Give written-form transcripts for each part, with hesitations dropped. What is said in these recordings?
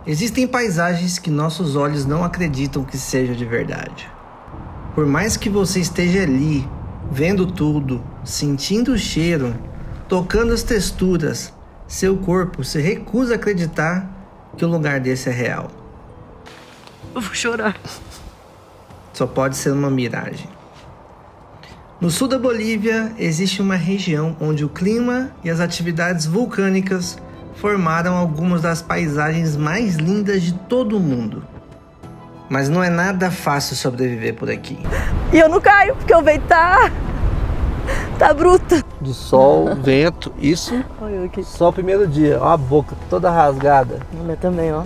Existem paisagens que nossos olhos não acreditam que sejam de verdade. Por mais que você esteja ali, vendo tudo, sentindo o cheiro, tocando as texturas, seu corpo se recusa a acreditar que um lugar desse é real. Eu vou chorar. Só pode ser uma miragem. No sul da Bolívia, existe uma região onde o clima e as atividades vulcânicas formaram algumas das paisagens mais lindas de todo o mundo. Mas não é nada fácil sobreviver por aqui. E eu não caio, porque o vento tá bruto. De sol, vento, isso Olha aqui. só o primeiro dia. Ó a boca toda rasgada. Olha também, ó.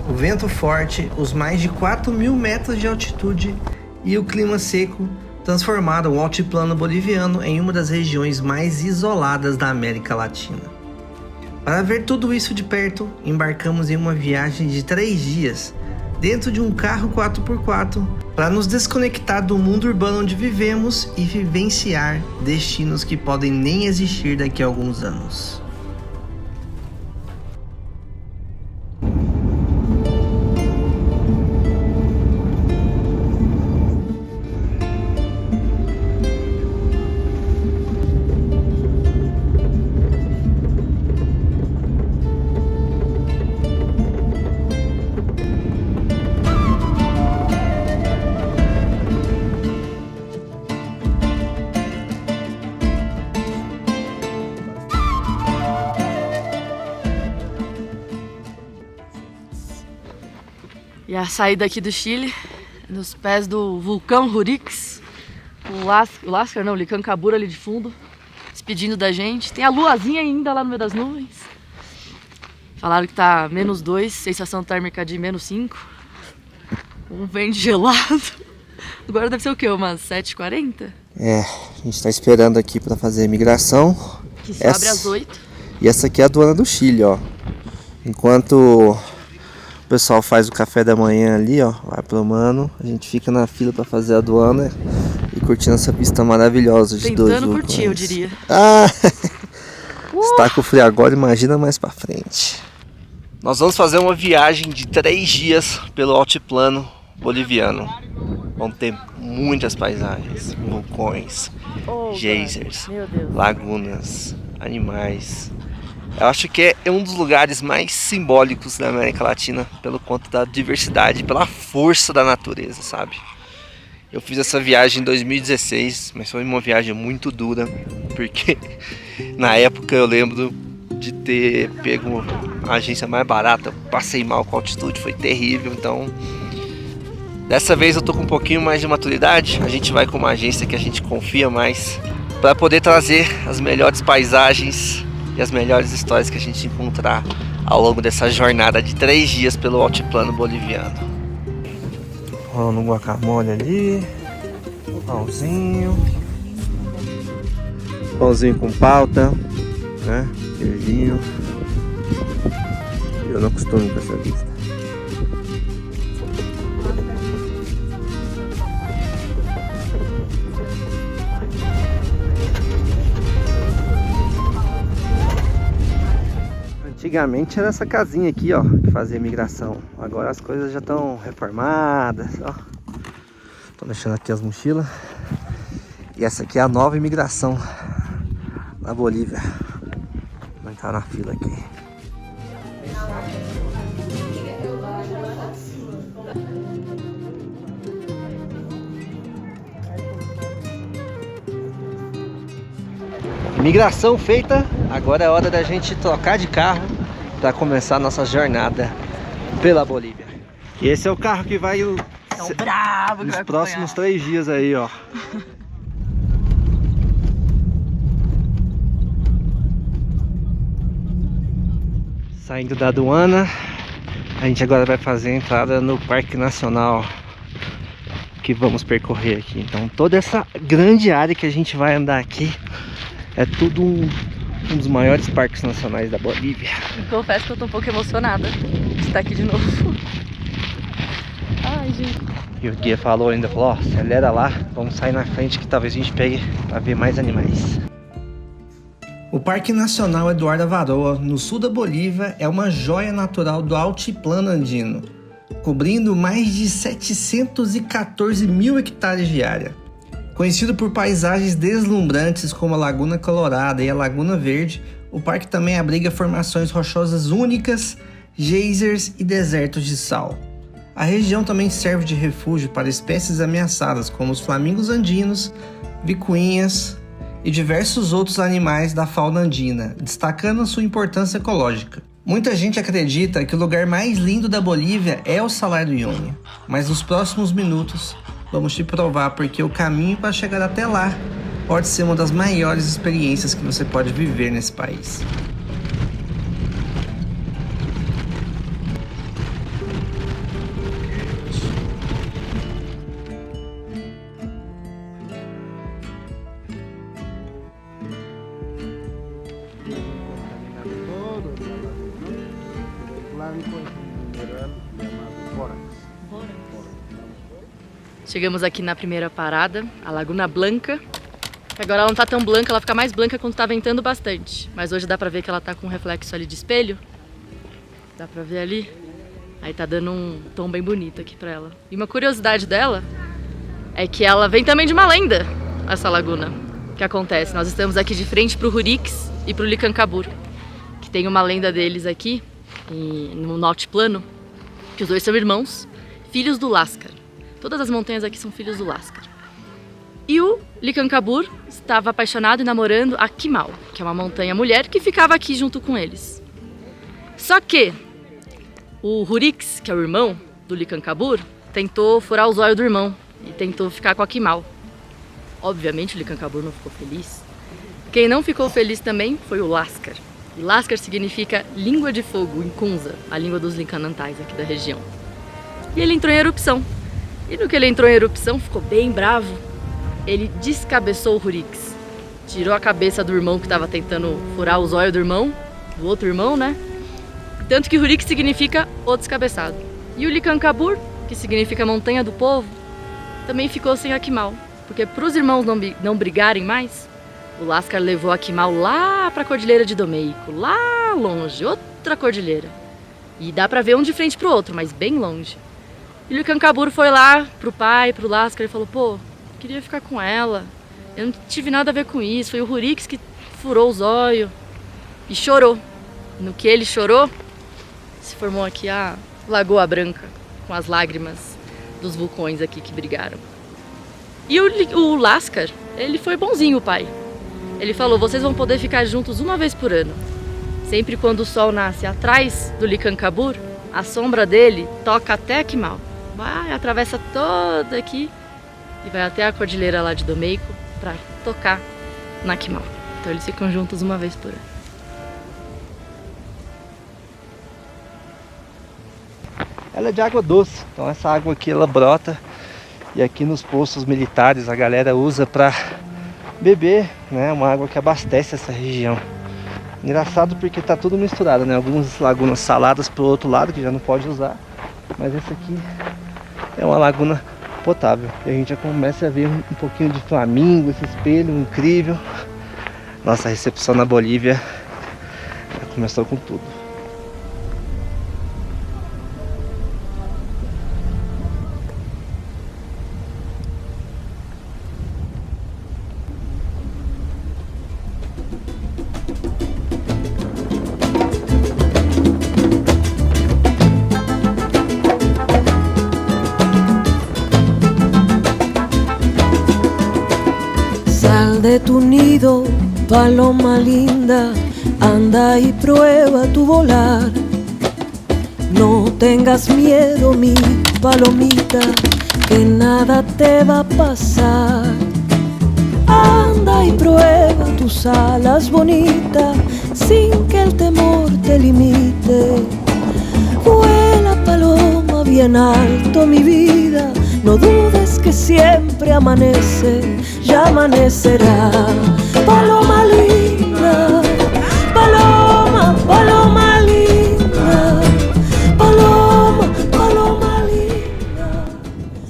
O vento forte, os mais de 4.000 metros de altitude e o clima seco transformaram o altiplano boliviano em uma das regiões mais isoladas da América Latina. Para ver tudo isso de perto, embarcamos em uma viagem de 3 dias, dentro de um carro 4x4, para nos desconectar do mundo urbano onde vivemos e vivenciar destinos que podem nem existir daqui a alguns anos. E a saída aqui do Chile, nos pés do vulcão Jurix, o Lascar não, o Licancabur ali de fundo, despedindo da gente. Tem a luazinha ainda lá no meio das nuvens. Falaram que tá -2, sensação térmica de -5. Um vento gelado. Agora deve ser o quê? Umas 7h40? É, a gente tá esperando aqui pra fazer a imigração. Que se abre às 8. E essa aqui é a aduana do Chile, ó. Enquanto o pessoal faz o café da manhã ali, ó, vai pro mano, a gente fica na fila pra fazer a aduana e curtindo essa vista maravilhosa de dois vulcões. Tentando curtir, eu diria. Ah! Se tá com frio agora, imagina mais pra frente. Nós vamos fazer uma viagem de 3 dias pelo altiplano boliviano. Vão ter muitas paisagens, vulcões, geysers, lagunas, animais. Eu acho que é um dos lugares mais simbólicos da América Latina pelo quanto da diversidade, pela força da natureza, sabe? Eu fiz essa viagem em 2016, mas foi uma viagem muito dura, porque na época eu lembro de ter pego a agência mais barata, passei mal com a altitude, foi terrível, então dessa vez eu tô com um pouquinho mais de maturidade, a gente vai com uma agência que a gente confia mais, para poder trazer as melhores paisagens e as melhores histórias que a gente encontrar ao longo dessa jornada de 3 dias pelo altiplano boliviano. Rolando um guacamole ali, pãozinho com palta, né? Queijinho. Eu não costumo com essa vista. Antigamente era essa casinha aqui, ó, que fazia migração. Agora as coisas já estão reformadas, ó. Tô deixando aqui as mochilas. E essa aqui é a nova imigração na Bolívia. Vou entrar na fila aqui. Imigração feita, agora é hora da gente trocar de carro para começar a nossa jornada pela Bolívia. E esse é o carro que vai nos próximos 3 dias aí, ó. Saindo da aduana, a gente agora vai fazer a entrada no Parque Nacional que vamos percorrer aqui. Então toda essa grande área que a gente vai andar aqui é tudo um dos maiores parques nacionais da Bolívia. Confesso que eu tô um pouco emocionada de estar aqui de novo. Ai, gente. E o guia falou ainda, ó, acelera lá, vamos sair na frente que talvez a gente pegue para ver mais animais. O Parque Nacional Eduardo Avaroa, no sul da Bolívia, é uma joia natural do altiplano andino, cobrindo mais de 714 mil hectares de área. Conhecido por paisagens deslumbrantes como a Laguna Colorada e a Laguna Verde, o parque também abriga formações rochosas únicas, geysers e desertos de sal. A região também serve de refúgio para espécies ameaçadas como os flamingos andinos, vicuinhas e diversos outros animais da fauna andina, destacando sua importância ecológica. Muita gente acredita que o lugar mais lindo da Bolívia é o Salar do Uyuni, mas nos próximos minutos vamos te provar porque o caminho para chegar até lá pode ser uma das maiores experiências que você pode viver nesse país. Chegamos aqui na primeira parada, a Laguna Blanca. Agora ela não tá tão blanca, ela fica mais blanca quando tá ventando bastante. Mas hoje dá pra ver que ela tá com um reflexo ali de espelho. Dá pra ver ali. Aí tá dando um tom bem bonito aqui pra ela. E uma curiosidade dela é que ela vem também de uma lenda, essa laguna. O que acontece? Nós estamos aqui de frente pro Hurix e pro Licancabur, que tem uma lenda deles aqui no altiplano, que os dois são irmãos, filhos do Lascar. Todas as montanhas aqui são filhos do Lascar. E o Licancabur estava apaixonado e namorando a Quimal, que é uma montanha mulher que ficava aqui junto com eles. Só que o Hurix, que é o irmão do Licancabur, tentou furar os olhos do irmão e tentou ficar com a Quimal. Obviamente o Licancabur não ficou feliz. Quem não ficou feliz também foi o Lascar. E Lascar significa língua de fogo em Kunza, a língua dos Licanantais aqui da região. E ele entrou em erupção. E no que ele entrou em erupção, ficou bem bravo. Ele descabeçou o Hurix. Tirou a cabeça do irmão que estava tentando furar os olhos do irmão, do outro irmão, né? Tanto que Hurix significa o descabeçado. E o Licancabur, que significa montanha do povo, também ficou sem a Quimal. Porque para os irmãos não brigarem mais, o Lascar levou a Quimal lá para a Cordilheira de Domeico, lá longe, outra cordilheira. E dá para ver um de frente pro outro, mas bem longe. E o Licancabur foi lá pro pai, pro Lascar e falou: pô, queria ficar com ela, eu não tive nada a ver com isso, foi o Hurix que furou os olhos. E chorou. No que ele chorou, se formou aqui a Lagoa Branca, com as lágrimas dos vulcões aqui que brigaram. E o Lascar, ele foi bonzinho, o pai. Ele falou: vocês vão poder ficar juntos uma vez por ano. Sempre quando o sol nasce atrás do Licancabur, a sombra dele toca até a Quimal. Vai, atravessa toda aqui e vai até a cordilheira lá de Domeico para tocar na Quimal. Então eles ficam juntos uma vez por ano. Ela é de água doce, então essa água aqui ela brota e aqui nos postos militares a galera usa para beber, né? Uma água que abastece essa região. Engraçado porque tá tudo misturado, né? Algumas lagunas saladas pro outro lado que já não pode usar, mas essa aqui é uma laguna potável. E a gente já começa a ver um pouquinho de flamingo, esse espelho incrível. Nossa recepção na Bolívia já começou com tudo. De tu nido, paloma linda, anda y prueba tu volar. No tengas miedo, mi palomita, que nada te va a pasar. Anda y prueba tus alas bonitas, sin que el temor te limite. Vuela, paloma, bien alto, mi vida, no dudes que siempre amanece, ya amanecerá. Paloma linda, paloma, paloma linda, paloma, paloma linda.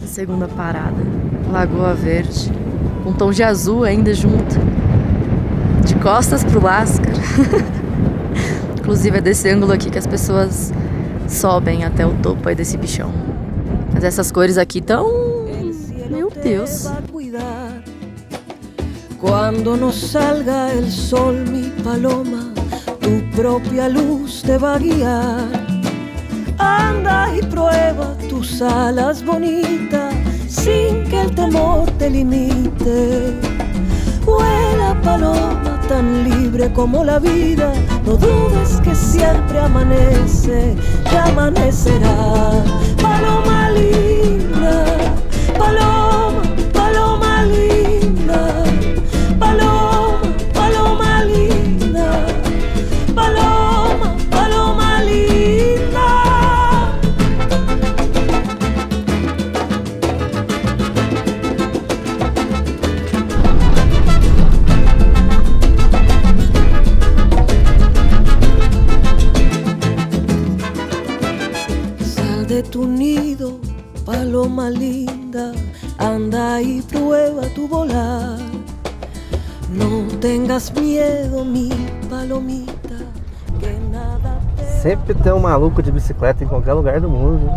Segunda parada, Lagoa Verde, com um tom de azul ainda junto, de costas pro Lascar. Inclusive é desse ângulo aqui que as pessoas sobem até o topo aí desse bichão. Mas essas cores aqui tão... Meu Deus. Cuando no salga el sol, mi paloma, tu propia luz te va a guiar. Anda y prueba tus alas bonitas, sin que el temor te limite. Vuela, paloma, tan libre como la vida, no dudes que siempre amanece, ya amanecerá. Paloma linda, paloma, paloma linda, paloma, paloma linda, paloma, paloma linda. Sal de tu nido, paloma linda, anda y prueba tu volar. No tengas miedo, mi palomita, que nada te... Sempre tem um maluco de bicicleta em qualquer lugar do mundo.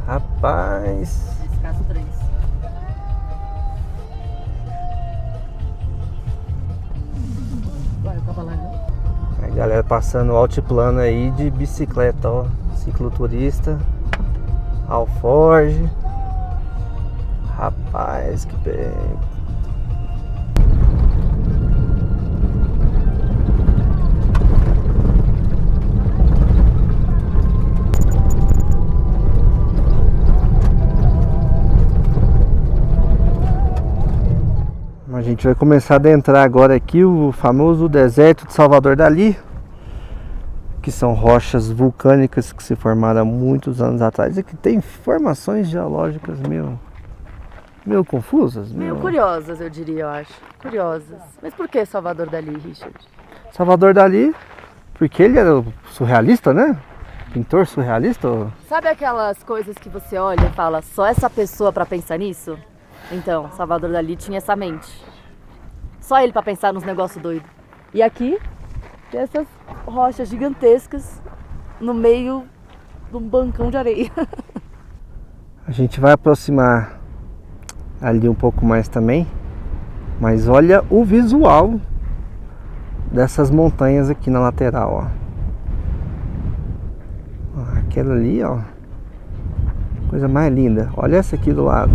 Rapaz. Nesse caso, 3. Vai, o cavalo não? A galera passando o altiplano aí de bicicleta, ó. Cicloturista. Alforge. Rapaz, que bem. A gente vai começar a adentrar agora aqui o famoso deserto de Salvador Dalí, que são rochas vulcânicas que se formaram há muitos anos atrás e que tem formações geológicas meio confusas. Meio curiosas, eu diria, eu acho. Curiosas. Mas por que Salvador Dalí, Richard? Salvador Dalí, porque ele era surrealista, né? Pintor surrealista. Sabe aquelas coisas que você olha e fala, só essa pessoa pra pensar nisso? Então, Salvador Dalí tinha essa mente. Só ele pra pensar nos negócios doidos. E aqui tem essas rochas gigantescas no meio de um bancão de areia. A gente vai aproximar ali um pouco mais também. Mas olha o visual dessas montanhas aqui na lateral, ó. Aquela ali, ó. Coisa mais linda. Olha essa aqui do lado.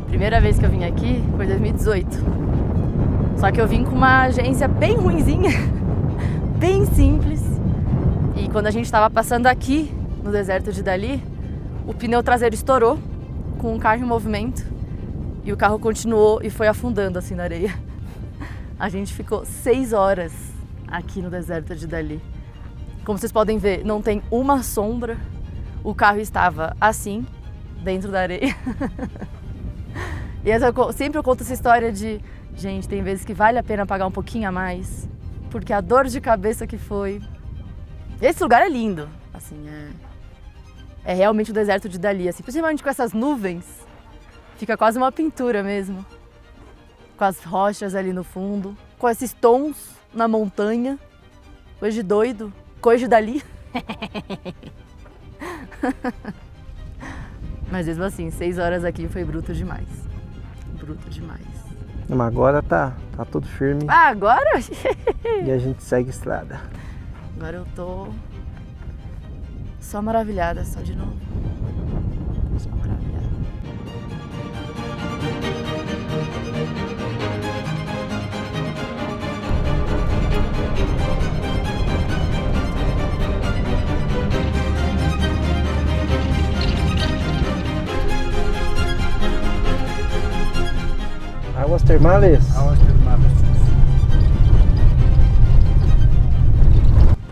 Primeira vez que eu vim aqui foi em 2018. Só que eu vim com uma agência bem ruinzinha, bem simples. E quando a gente estava passando aqui no deserto de Dalí, o pneu traseiro estourou com um carro em movimento e o carro continuou e foi afundando assim na areia. A gente ficou 6 horas aqui no deserto de Dalí. Como vocês podem ver, não tem uma sombra. O carro estava assim, dentro da areia. E sempre eu conto essa história de, gente, tem vezes que vale a pena pagar um pouquinho a mais, porque a dor de cabeça que foi... Esse lugar é lindo, assim, é realmente o deserto de Dalí, assim, principalmente com essas nuvens, fica quase uma pintura mesmo, com as rochas ali no fundo, com esses tons na montanha, coisa de doido, coisa de Dalí. Mas mesmo assim, 6 horas aqui foi bruto demais. Bruto demais. Mas agora tá tudo firme. Ah, agora? E a gente segue a estrada. Agora eu tô só maravilhada, só de novo. Só maravilhada. Aguas termales? Aguas termales.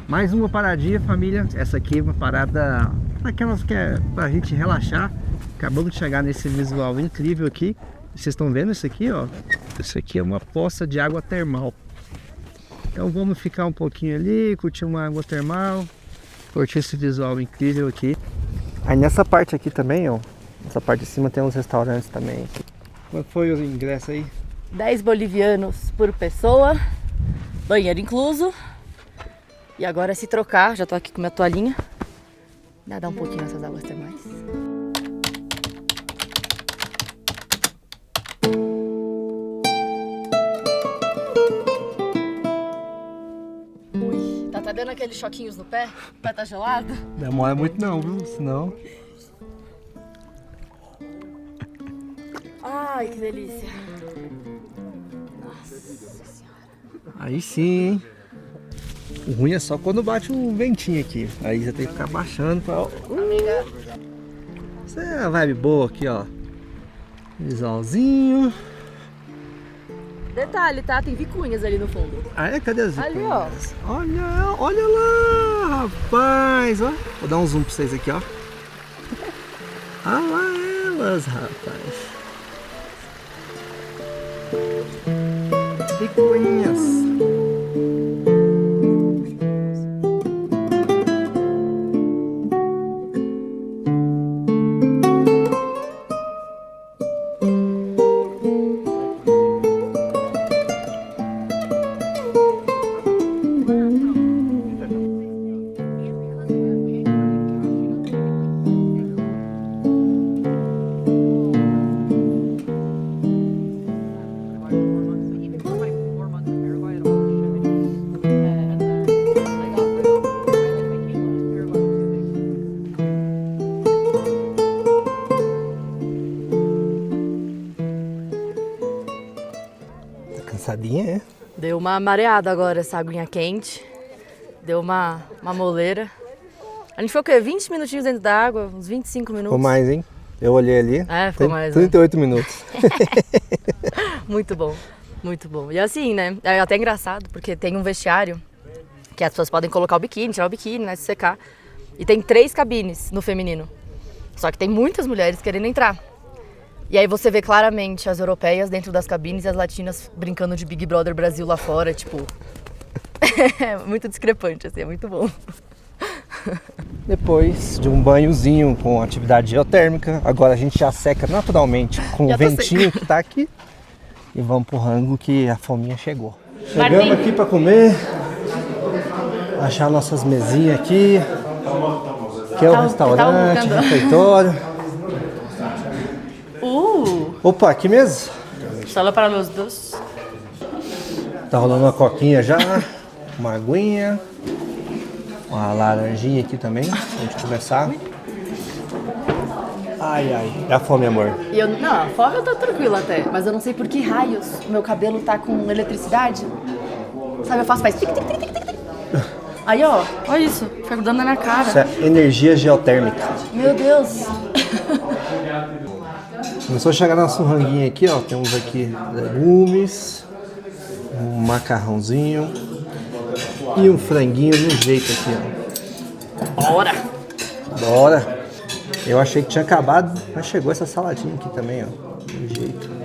Mais uma paradinha, família. Essa aqui é uma parada daquelas que é pra gente relaxar. Acabamos de chegar nesse visual incrível aqui. Vocês estão vendo isso aqui, ó? Isso aqui é uma poça de água termal. Então vamos ficar um pouquinho ali, curtir uma água termal, curtir esse visual incrível aqui. Aí nessa parte aqui também, ó, nessa parte de cima tem uns restaurantes também. Quanto foi o ingresso aí? 10 bolivianos por pessoa, banheiro incluso. E agora se trocar, já tô aqui com minha toalhinha, nadar um pouquinho nessas águas termais. Tá dando aqueles choquinhos no pé? O pé tá gelado? Não demora muito não, viu? Senão... Ai, que delícia. Nossa Senhora. Aí sim, hein? O ruim é só quando bate um ventinho aqui. Aí você tem que ficar baixando pra... Amiga. Isso é a vibe boa aqui, ó. Visualzinho. Detalhe, tá? Tem vicunhas ali no fundo. Ah, é? Cadê as Ali, vicuñas? Olha lá, rapaz, ó. Vou dar um zoom pra vocês aqui, ó. Olha lá elas, rapaz. Vicuñas. Cansadinha, é? Deu uma mareada agora essa aguinha quente. Deu uma moleira. A gente ficou o quê? 20 minutinhos dentro da água? Uns 25 minutos? Ficou mais, hein? Eu olhei ali. É, ficou mais, 38 minutos. Muito bom, muito bom. E assim, né? É até engraçado, porque tem um vestiário que as pessoas podem colocar o biquíni, tirar o biquíni, né? Se secar. E tem 3 cabines no feminino. Só que tem muitas mulheres querendo entrar. E aí você vê claramente as europeias dentro das cabines e as latinas brincando de Big Brother Brasil lá fora, tipo... É muito discrepante, assim, é muito bom. Depois de um banhozinho com atividade geotérmica, agora a gente já seca naturalmente com o ventinho que tá aqui. E vamos pro rango que a fominha chegou. Chegamos aqui para comer. Achar nossas mesinhas aqui. Aqui é o restaurante, refeitório. Opa, aqui mesmo? Sala para os dois. Tá rolando uma coquinha já, uma aguinha, uma laranjinha aqui também, pra gente começar. Ai, ai, é a fome, amor. Não, a fome eu tô tranquila até, mas eu não sei por que raios meu cabelo tá com eletricidade. Sabe, eu faço, faz tic, tic, tic, tic, tic. Aí, ó, olha isso, fica grudando na minha cara. Isso é energia geotérmica. Meu Deus. Começou a chegar nosso ranguinho aqui, ó. Temos aqui legumes, um macarrãozinho e um franguinho no jeito aqui, ó. Bora! Bora! Eu achei que tinha acabado, mas chegou essa saladinha aqui também, ó. No jeito.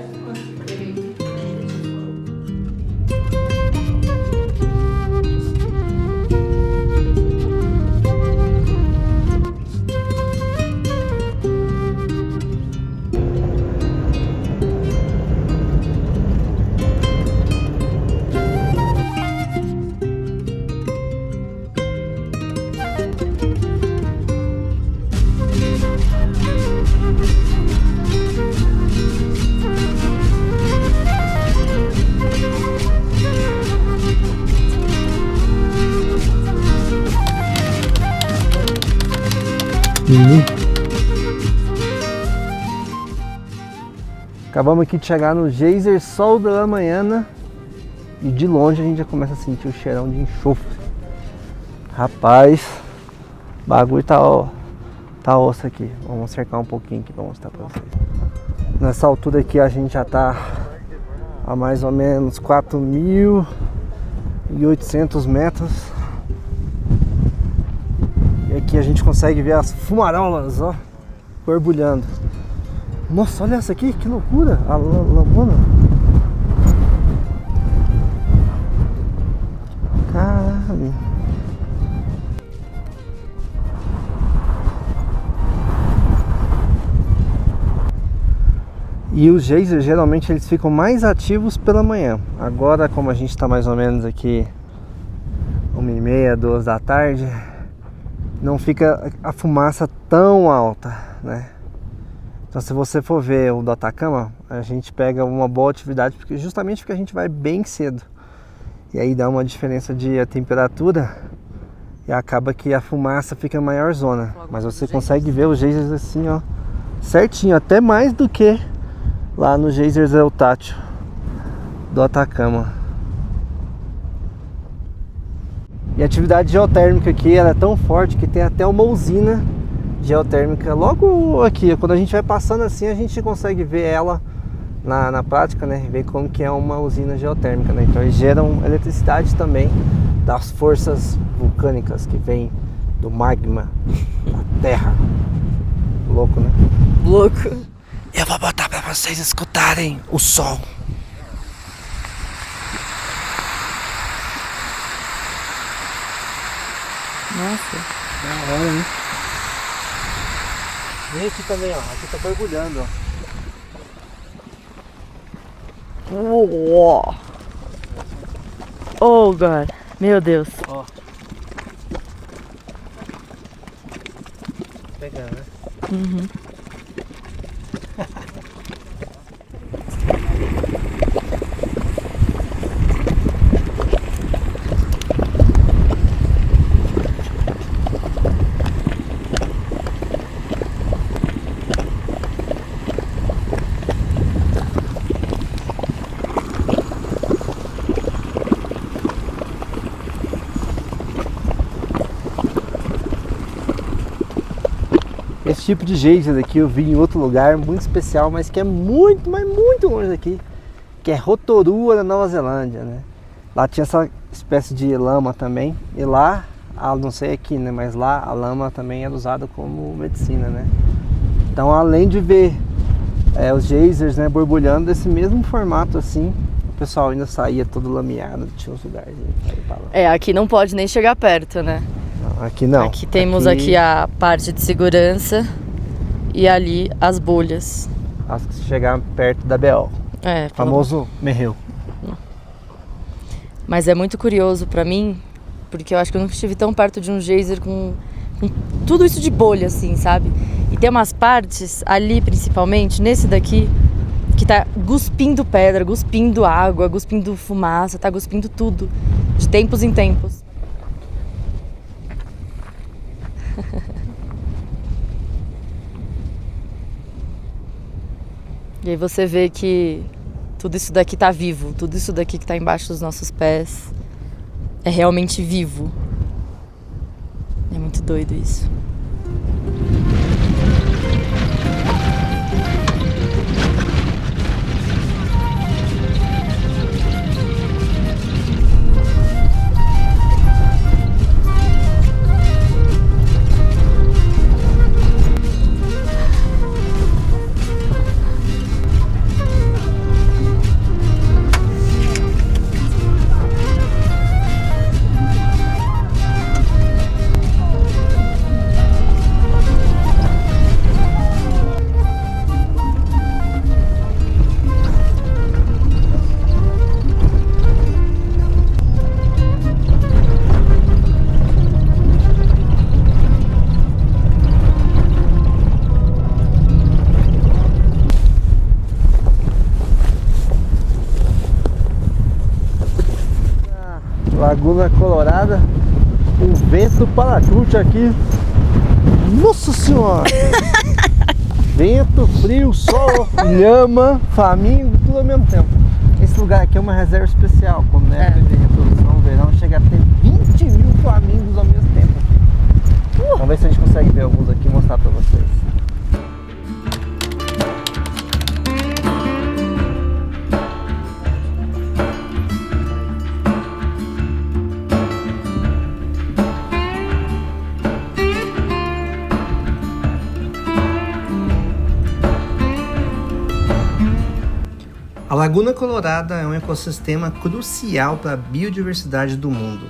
Acabamos aqui de chegar no geyser Sol da Manhã e de longe a gente já começa a sentir o cheirão de enxofre. Rapaz, o bagulho tá, ó, tá osso aqui. Vamos cercar um pouquinho aqui pra mostrar pra vocês. Nessa altura aqui a gente já tá a mais ou menos 4.800 metros. E aqui a gente consegue ver as fumarolas, ó, borbulhando. Nossa, olha essa aqui, que loucura, a lambona. Caralho. E os geysers geralmente eles ficam mais ativos pela manhã. Agora, como a gente está mais ou menos aqui 1h30, 2 da tarde, não fica a fumaça tão alta, né? Então, se você for ver o do Atacama, a gente pega uma boa atividade justamente porque a gente vai bem cedo. E aí dá uma diferença de temperatura e acaba que a fumaça fica maior zona. Mas você consegue ver os geysers assim, ó, certinho, até mais do que lá no Geysers Eutátio do Atacama. E a atividade geotérmica aqui ela é tão forte que tem até uma usina geotérmica logo aqui. Quando a gente vai passando assim, a gente consegue ver ela na prática, né? Ver como que é uma usina geotérmica, né? Então eles geram eletricidade também das forças vulcânicas que vêm do magma da terra. Louco, né? Louco. Eu vou botar pra vocês escutarem o sol. Nossa. Da hora, hein? Vem aqui também, ó. Aqui tá borbulhando, ó. Uou. Oh, God. Meu Deus. Ó. Pegando, né? Uhum. Esse tipo de geyser aqui eu vi em outro lugar muito especial, mas que é muito, mas muito longe daqui, que é Rotorua, na Nova Zelândia, né? Lá tinha essa espécie de lama também, e lá, não sei aqui, né? Mas lá a lama também era usada como medicina, né? Então, além de ver os geysers, né, borbulhando desse mesmo formato assim, o pessoal ainda saía todo lameado, tinha uns lugares. Aqui não pode nem chegar perto, né? Aqui não. Aqui temos aqui a parte de segurança e ali as bolhas. Acho que se chegar perto da BO. Famoso merreu. Mas é muito curioso pra mim, porque eu acho que eu nunca estive tão perto de um geyser com tudo isso de bolha, assim, sabe? E tem umas partes ali, principalmente, nesse daqui, que tá cuspindo pedra, cuspindo água, cuspindo fumaça, tá cuspindo tudo, de tempos em tempos. E aí você vê que tudo isso daqui tá vivo, tudo isso daqui que tá embaixo dos nossos pés é realmente vivo. É muito doido isso. Laguna Colorada, um vento parachute aqui. Nossa senhora! Vento, frio, sol, lhama, flamingo, tudo ao mesmo tempo. Esse lugar aqui é uma reserva especial. Quando é época de reprodução no verão, chega a ter 20 mil flamingos ao mesmo tempo. Vamos ver se a gente consegue ver alguns aqui e mostrar pra vocês. Laguna Colorada é um ecossistema crucial para a biodiversidade do mundo.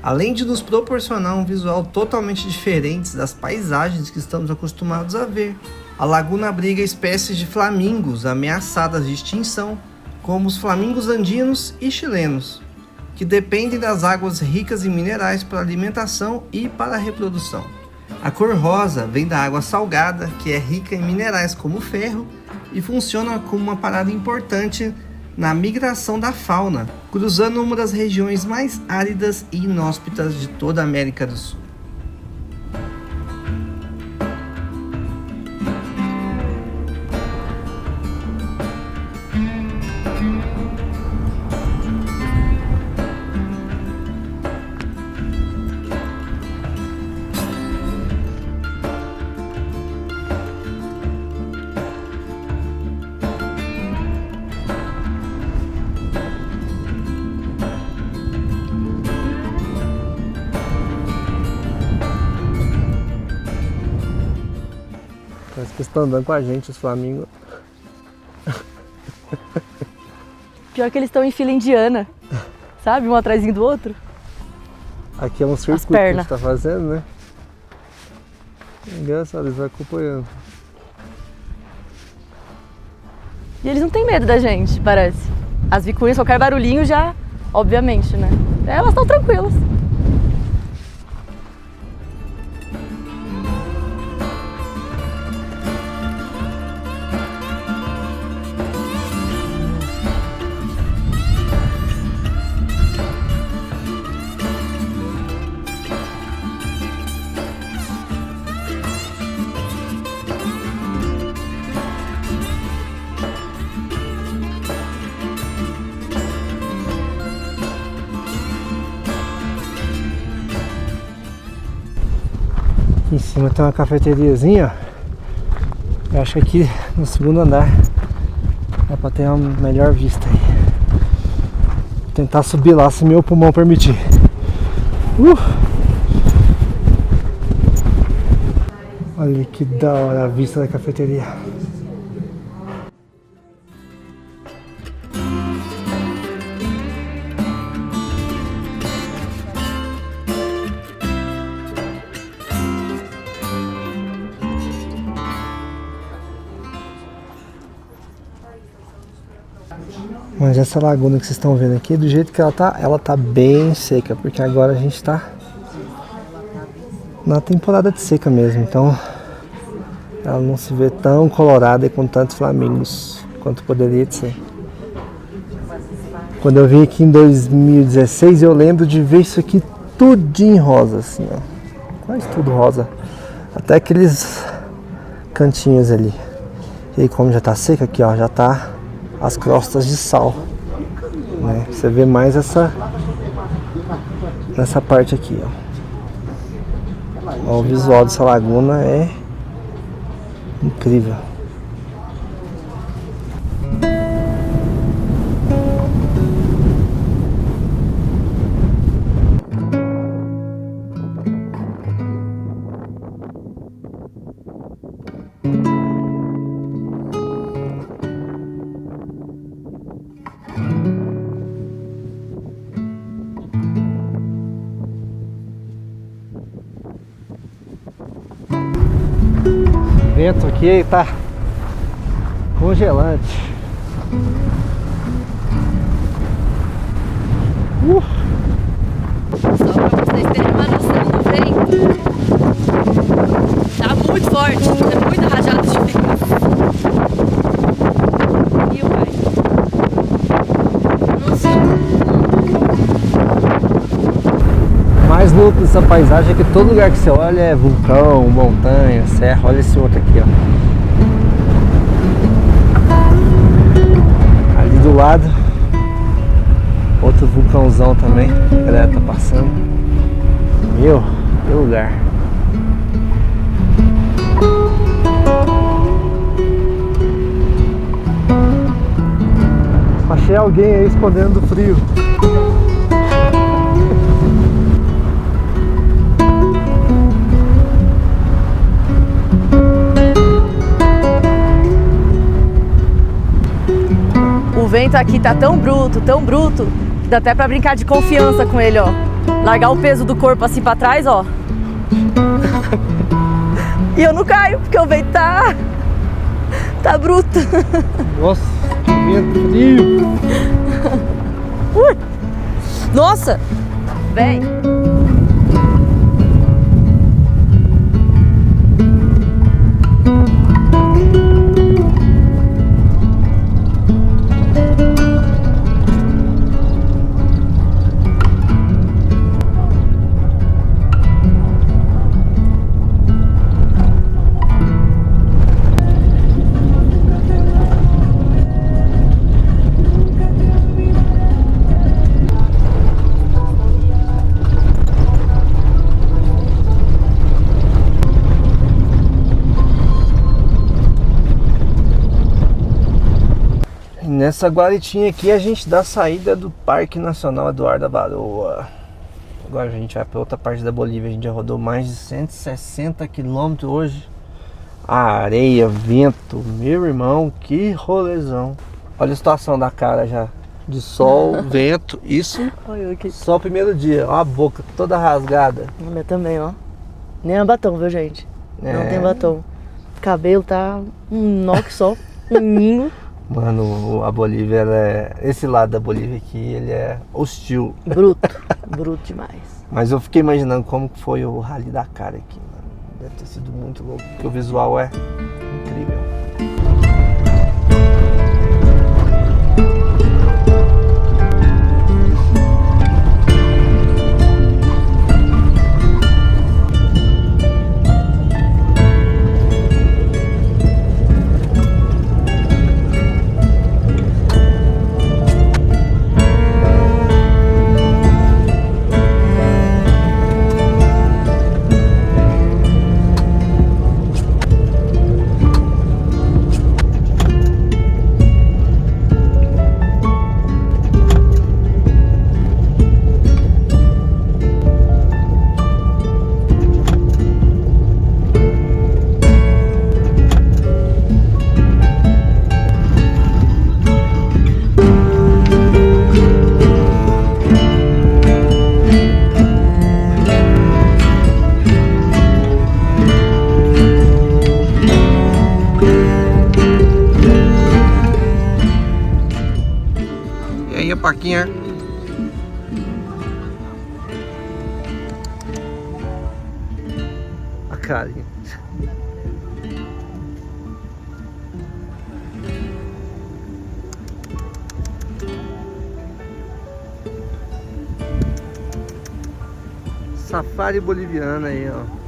Além de nos proporcionar um visual totalmente diferente das paisagens que estamos acostumados a ver, a laguna abriga espécies de flamingos ameaçadas de extinção, como os flamingos andinos e chilenos, que dependem das águas ricas em minerais para alimentação e para a reprodução. A cor rosa vem da água salgada, que é rica em minerais como ferro e funciona como uma parada importante na migração da fauna, cruzando uma das regiões mais áridas e inóspitas de toda a América do Sul. Parece que estão andando com a gente, os flamingos. Pior que eles estão em fila indiana, sabe? Um atrasinho do outro. Aqui é um circuito que a gente tá fazendo, né? Engraçado, eles vão acompanhando. E eles não têm medo da gente, parece. As vicuinhas, qualquer barulhinho já, obviamente, né? Elas estão tranquilas. Aqui em cima tem uma cafeteriazinha. Eu acho que aqui no segundo andar dá pra ter uma melhor vista aí. Vou tentar subir lá se meu pulmão permitir. Olha que da hora a vista da cafeteria. Mas essa laguna que vocês estão vendo aqui, do jeito que ela tá bem seca, porque agora a gente tá na temporada de seca mesmo, então ela não se vê tão colorada e com tantos flamingos quanto poderia ser. Quando eu vim aqui em 2016, eu lembro de ver isso aqui tudinho rosa, assim, ó, quase tudo rosa, até aqueles cantinhos ali. E aí, como já tá seca aqui, ó, já tá as crostas de sal, né? Você vê mais nessa parte aqui, ó. O visual dessa laguna é incrível. O vento aqui tá congelante. Só pra vocês terem uma noção do vento, tá muito forte, é muita rajada de vento. E vai. Nossa. O mais louco dessa paisagem é que todo lugar que você olha é vulcão, montanha, serra. Olha esse outro aqui, ó. Ali do lado, outro vulcãozão também, a galera tá passando. Meu, que lugar. Achei alguém aí escondendo do frio. vento aqui tá tão bruto, que dá até pra brincar de confiança com ele, ó. Largar o peso do corpo assim pra trás, ó. E eu não caio, porque o vento tá bruto. Nossa, que vento frio. Nossa! Vem! Nessa guaritinha aqui a gente dá saída do Parque Nacional Eduardo da Baroa. Agora a gente vai para outra parte da Bolívia. A gente já rodou mais de 160 quilômetros hoje. Areia, vento, meu irmão, que rolezão. Olha a situação da cara já. De sol, vento, isso só o primeiro dia. Ó a boca toda rasgada. A minha também, ó. Nem é batom, viu, gente? Não tem batom. O cabelo tá um nó que só, um ninho. Mano, a Bolívia, esse lado da Bolívia aqui, ele é hostil. Bruto demais. Mas eu fiquei imaginando como foi o Rally Dakar aqui, mano. Deve ter sido muito louco, porque o visual é incrível. E aí, Paquinha? A carinha. Safari boliviana aí, ó.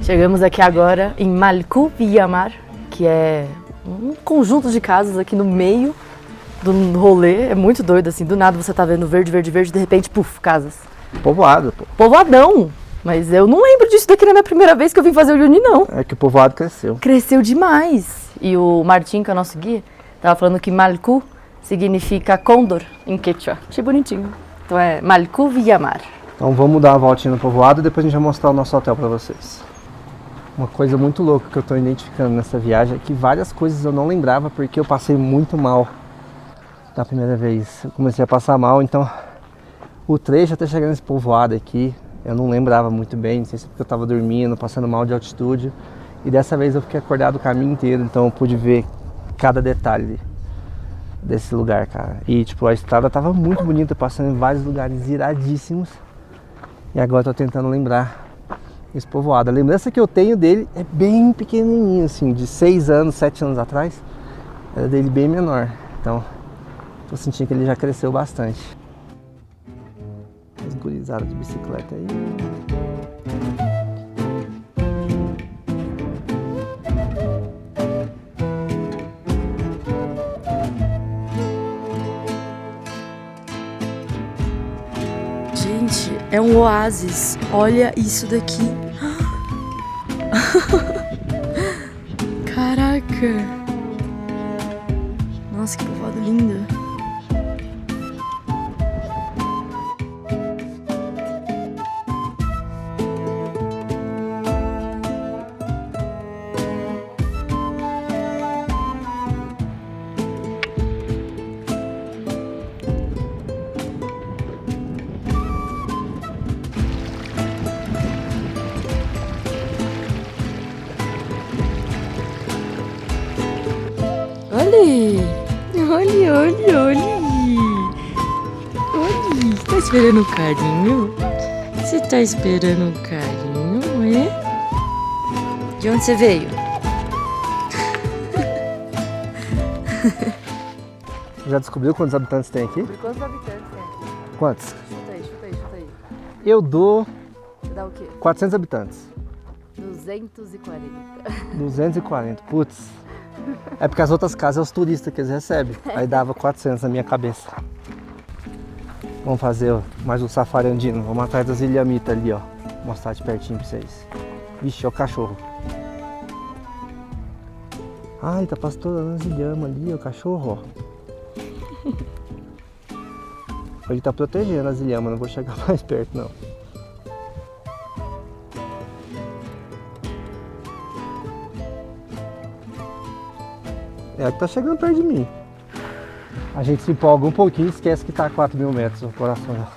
Chegamos aqui agora em Malcú Villamar, que é um conjunto de casas aqui no meio do rolê. É muito doido, assim, do nada você tá vendo verde, verde, verde, de repente, puf, casas. Povoado, pô. Povoadão! Mas eu não lembro disso daqui na minha primeira vez que eu vim fazer o Uni, não. É que o povoado cresceu. Cresceu demais. E o Martim, que é o nosso guia, tava falando que Malcú significa condor em quechua. Achei bonitinho. Então é Malcú Villamar. Então vamos dar uma voltinha no povoado e depois a gente vai mostrar o nosso hotel pra vocês. Uma coisa muito louca que eu tô identificando nessa viagem é que várias coisas eu não lembrava porque eu passei muito mal da primeira vez. Eu comecei a passar mal, então o trecho até chegar nesse povoado aqui, eu não lembrava muito bem, não sei se porque eu tava dormindo, passando mal de altitude. E dessa vez eu fiquei acordado o caminho inteiro, então eu pude ver cada detalhe desse lugar, cara. E tipo, a estrada tava muito bonita, passando em vários lugares iradíssimos. E agora eu tô tentando lembrar esse povoado. A lembrança que eu tenho dele é bem pequenininho, assim, de 6 anos, 7 anos atrás. Era dele bem menor. Então, tô sentindo que ele já cresceu bastante. As gurizadas de bicicleta aí. É um oásis. Olha isso daqui. Caraca. Nossa, que povoado lindo. Olha, tá esperando um carinho? Você tá esperando um carinho, é? De onde você veio? Já descobriu quantos habitantes tem aqui? Quantos habitantes tem aqui? Quantos? Chuta aí. Eu dou Você dá o quê? 400 habitantes. 240. 240, putz. É porque as outras casas é os turistas que eles recebem. Aí dava 400 na minha cabeça. Vamos fazer mais um safari andino. Vamos atrás das ilhamitas ali, ó. Vou mostrar de pertinho pra vocês. Vixe, é o cachorro. Ai, tá pastorando as ilhamas ali, ó, o cachorro, ó. Ele tá protegendo as ilhamas, não vou chegar mais perto, não. É que tá chegando perto de mim. A gente se empolga um pouquinho e esquece que tá a 4.000 metros o coração.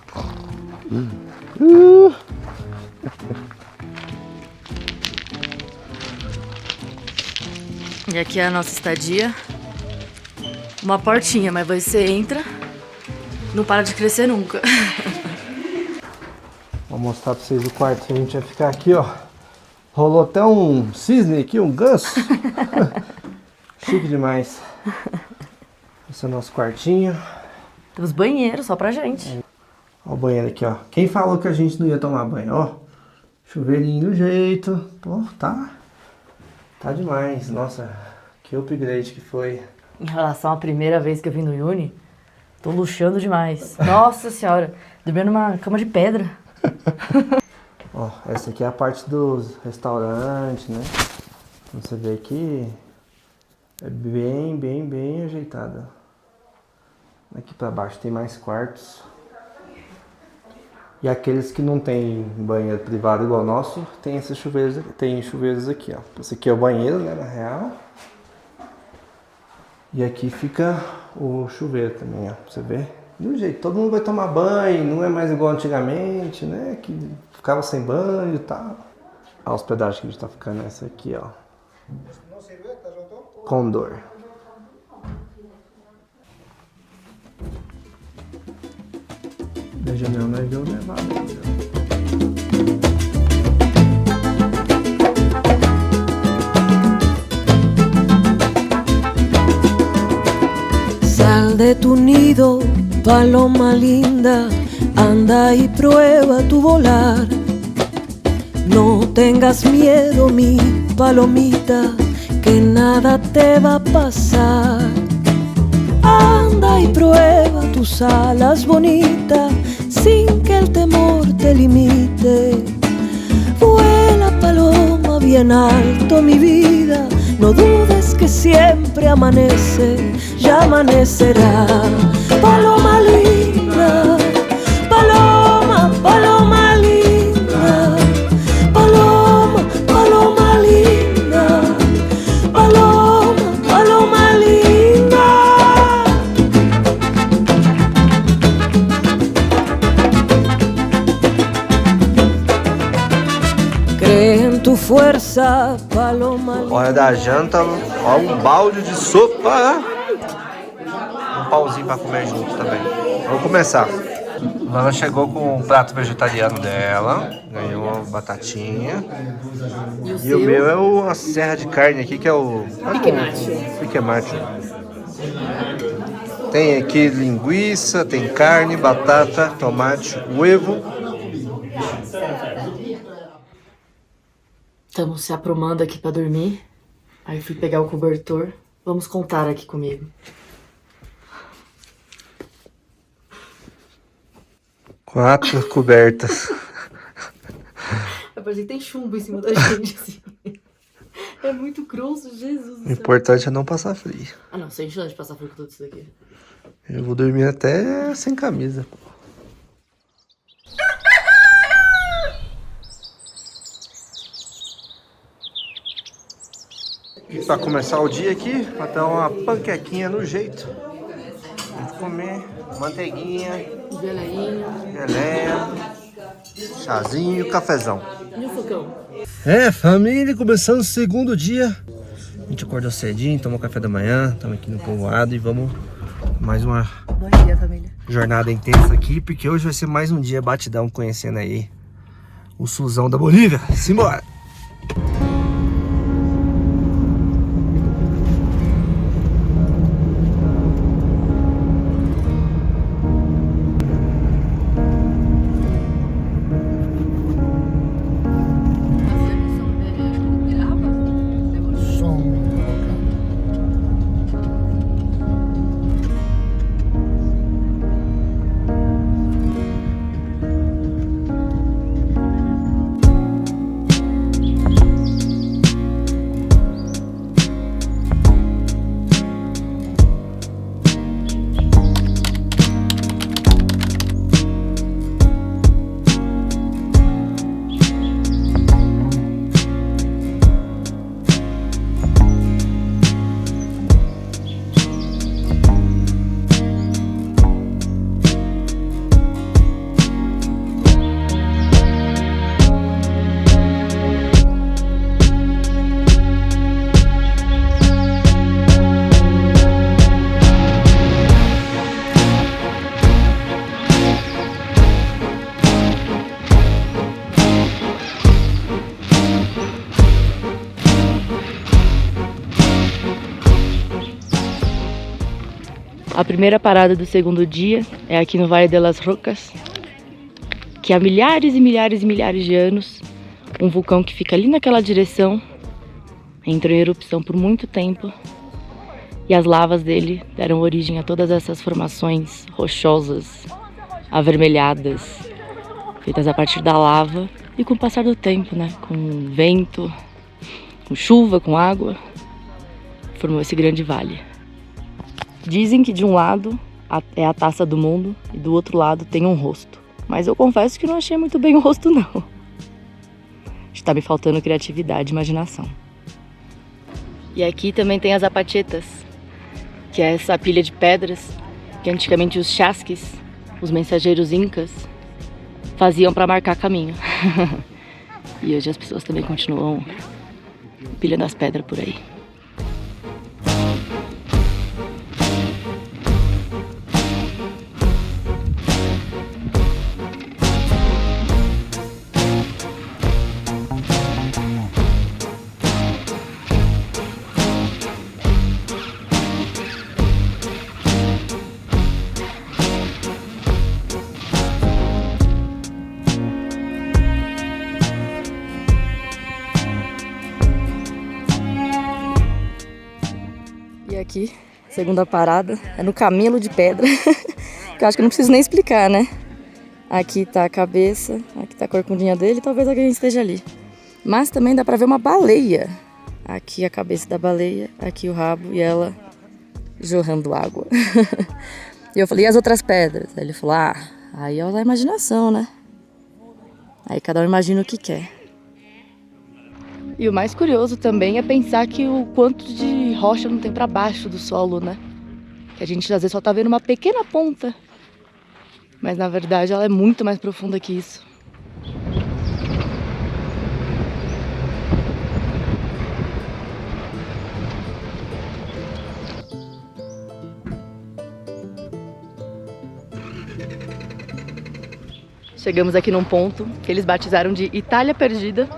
E aqui é a nossa estadia. Uma portinha, mas você entra, não para de crescer nunca. Vou mostrar pra vocês o quarto que a gente vai ficar aqui, ó. Rolou até um cisne aqui, um ganso. Chique demais. Esse é o nosso quartinho. Temos banheiro só pra gente. Ó o banheiro aqui, ó. Quem falou que a gente não ia tomar banho, ó. Chuveirinho do jeito. Pô, tá demais. Nossa, que upgrade que foi. Em relação à primeira vez que eu vim no Uni, tô luxando demais. Nossa senhora, dormi numa cama de pedra. Ó, essa aqui é a parte dos restaurantes, né? Você vê aqui, é bem ajeitada. Aqui pra baixo tem mais quartos. E aqueles que não tem banheiro privado igual o nosso, tem esses chuveiros aqui, tem chuveiros aqui, ó. Esse aqui é o banheiro, né, na real. E aqui fica o chuveiro também, ó, pra você ver. Do jeito, todo mundo vai tomar banho, não é mais igual antigamente, né, que ficava sem banho e tal. A hospedagem que a gente tá ficando é essa aqui, ó. Condor. Veja, não é viu nevado. Sal de tu nido, paloma linda, anda y prueba tu volar. No tengas miedo, mi palomita, que nada te va a pasar. Anda y prueba tus alas bonitas, sin que el temor te limite. Vuela paloma bien alto, mi vida, no dudes que siempre amanece, ya amanecerá. Paloma linda, paloma, paloma linda, paloma, paloma linda, paloma, paloma linda. Cree en tu fuerza, paloma linda. Hora da janta, ó, um balde de sopa. Um pauzinho pra comer junto também. Vamos começar. Lana chegou com o prato vegetariano dela, ganhou uma batatinha. E o meu é a serra de carne aqui, que é o pique mate. Tem aqui linguiça, tem carne, batata, tomate, ovo. Estamos se aprumando aqui pra dormir. Aí fui pegar o cobertor. Vamos contar aqui comigo. 4 cobertas. Parece que tem chumbo em cima da gente, assim. É muito grosso, Jesus do O céu. importante é não passar frio. Ah, não, sem chance de passar frio com tudo isso daqui. Eu vou dormir até sem camisa. Para começar o dia aqui, vai dar uma panquequinha no jeito. Vamos comer manteiguinha, Geleinho. geleia, chazinho, cafezão. E o fogão? É, família, começando o segundo dia. A gente acordou cedinho, tomou café da manhã, estamos aqui no povoado e vamos mais uma Bom dia, família. jornada intensa aqui, porque hoje vai ser mais um dia batidão conhecendo aí o Suzão da Bolívia. Simbora! A primeira parada do segundo dia é aqui no Vale de las Rocas, que há milhares e milhares e milhares de anos, um vulcão que fica ali naquela direção entrou em erupção por muito tempo e as lavas dele deram origem a todas essas formações rochosas, avermelhadas, feitas a partir da lava e com o passar do tempo, né, com vento, com chuva, com água, formou esse grande vale. Dizem que de um lado é a taça do mundo e do outro lado tem um rosto. Mas eu confesso que não achei muito bem o rosto, não. Está me faltando criatividade e imaginação. E aqui também tem as apachetas, que é essa pilha de pedras que antigamente os chasques, os mensageiros incas, faziam para marcar caminho. E hoje as pessoas também continuam pilhando as pedras por aí. Aqui, segunda parada, é no Camelo de Pedra, que eu acho que eu não preciso nem explicar, né? Aqui tá a cabeça, aqui tá a corcundinha dele, talvez alguém esteja ali. Mas também dá pra ver uma baleia. Aqui a cabeça da baleia, aqui o rabo e ela jorrando água. E eu falei, e as outras pedras? Aí ele falou, aí é a imaginação, né? Aí cada um imagina o que quer. E o mais curioso também é pensar que o quanto de rocha não tem para baixo do solo, né? Que a gente às vezes só tá vendo uma pequena ponta. Mas na verdade ela é muito mais profunda que isso. Chegamos aqui num ponto que eles batizaram de Itália Perdida,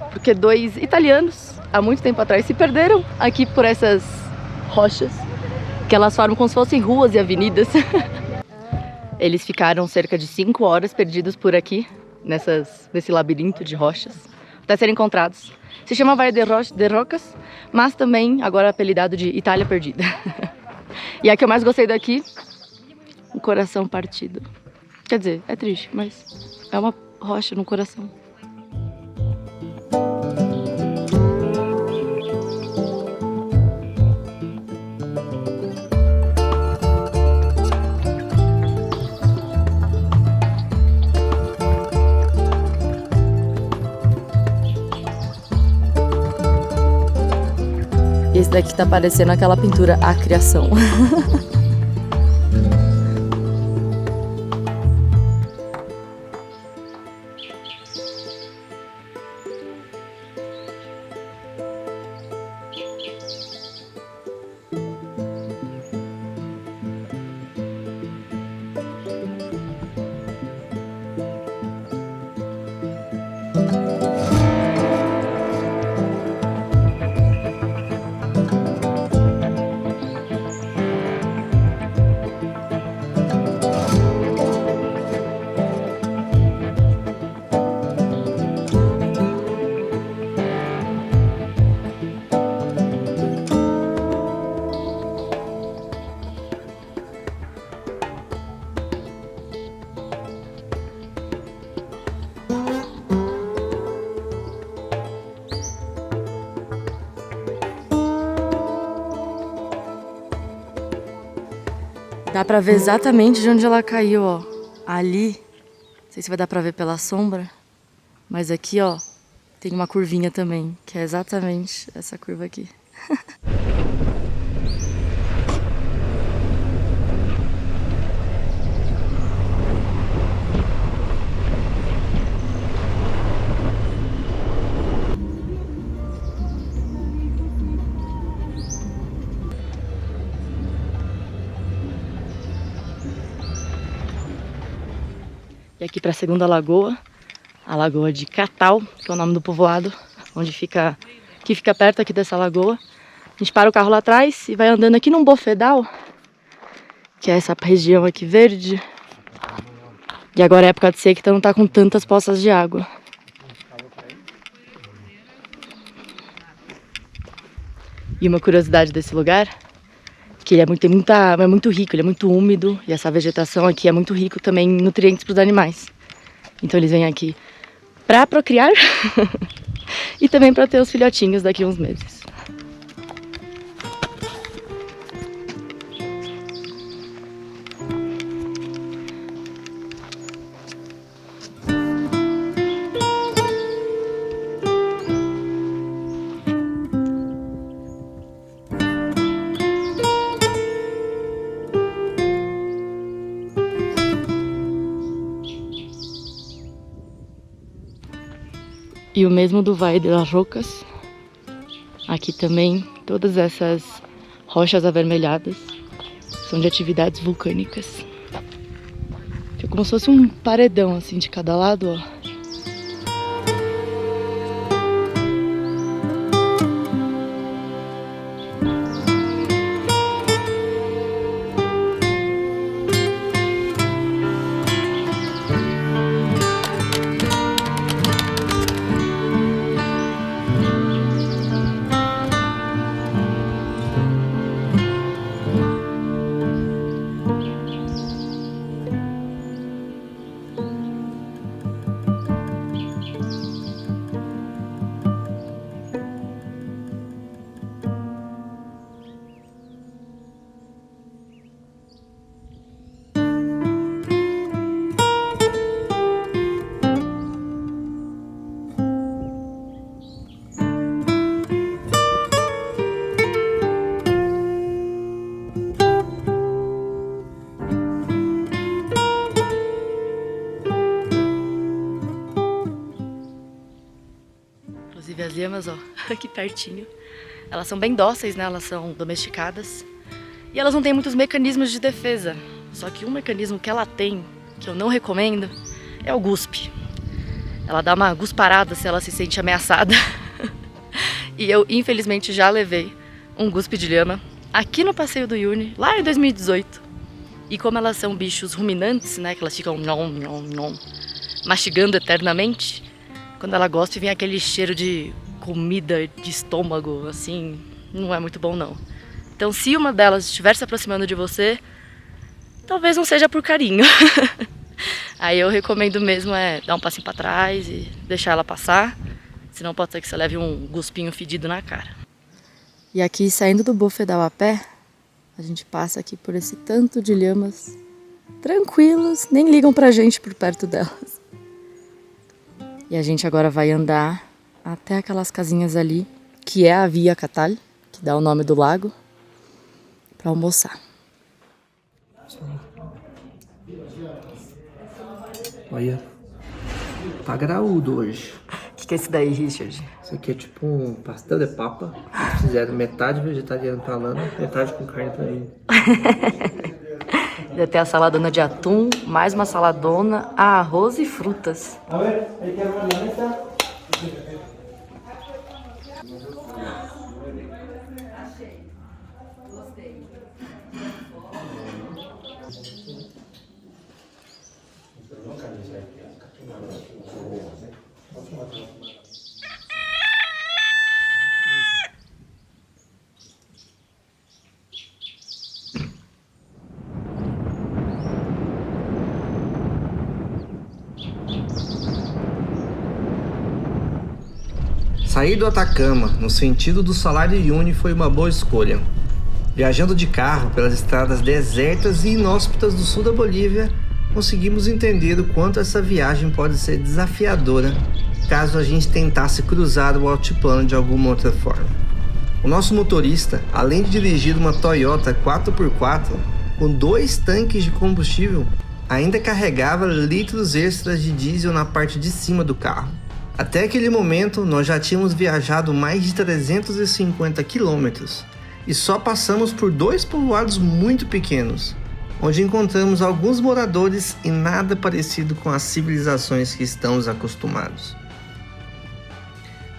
porque 2 italianos, há muito tempo atrás, se perderam aqui por essas rochas, que elas formam como se fossem ruas e avenidas. Eles ficaram cerca de 5 horas perdidos por aqui, nesse labirinto de rochas, até serem encontrados. Se chama Vale de Rocas, mas também agora apelidado de Itália Perdida. E a que eu mais gostei daqui, o coração partido. Quer dizer, é triste, mas é uma rocha no coração. Esse daqui tá parecendo aquela pintura A Criação. Dá pra ver exatamente de onde ela caiu, ó. Ali, não sei se vai dar pra ver pela sombra, mas aqui, ó, tem uma curvinha também, que é exatamente essa curva aqui. E aqui para a segunda lagoa, a Lagoa de Catal, que é o nome do povoado, que fica perto aqui dessa lagoa. A gente para o carro lá atrás e vai andando aqui num bofedal, que é essa região aqui verde. E agora é época de seca, então não tá com tantas poças de água. E uma curiosidade desse lugar, que ele é muito rico, ele é muito úmido, e essa vegetação aqui é muito rico também em nutrientes para os animais. Então eles vêm aqui para procriar e também para ter os filhotinhos daqui a uns meses. E o mesmo do Valle de las Rocas. Aqui também, todas essas rochas avermelhadas são de atividades vulcânicas. Fica como se fosse um paredão assim de cada lado, ó. Inclusive as lhamas, ó, aqui pertinho, elas são bem dóceis, né? Elas são domesticadas e elas não têm muitos mecanismos de defesa. Só que um mecanismo que ela tem, que eu não recomendo, é o guspe. Ela dá uma gusparada se ela se sente ameaçada. E eu, infelizmente, já levei um guspe de lhama aqui no Passeio do Uyuni, lá em 2018. E como elas são bichos ruminantes, né? Que elas ficam mastigando eternamente. Quando ela gosta, vem aquele cheiro de comida de estômago, assim, não é muito bom não. Então, se uma delas estiver se aproximando de você, talvez não seja por carinho. Aí eu recomendo mesmo dar um passinho pra trás e deixar ela passar. Senão pode ser que você leve um guspinho fedido na cara. E aqui, saindo do Bofedal a pé, a gente passa aqui por esse tanto de lhamas tranquilas, nem ligam pra gente por perto delas. E a gente agora vai andar até aquelas casinhas ali, que é a Via Catal, que dá o nome do lago, pra almoçar. Olha, tá graúdo hoje. O que é isso daí, Richard? Isso aqui é tipo um pastel de papa. Eles fizeram metade vegetariano pra Lana, metade com carne pra mim. Vai ter a saladona de atum, mais uma saladona, arroz e frutas. Sair do Atacama, no sentido do Salar de Uyuni, foi uma boa escolha. Viajando de carro pelas estradas desertas e inóspitas do sul da Bolívia, conseguimos entender o quanto essa viagem pode ser desafiadora caso a gente tentasse cruzar o altiplano de alguma outra forma. O nosso motorista, além de dirigir uma Toyota 4x4 com 2 tanques de combustível, ainda carregava litros extras de diesel na parte de cima do carro. Até aquele momento, nós já tínhamos viajado mais de 350 quilômetros e só passamos por 2 povoados muito pequenos, onde encontramos alguns moradores e nada parecido com as civilizações que estamos acostumados.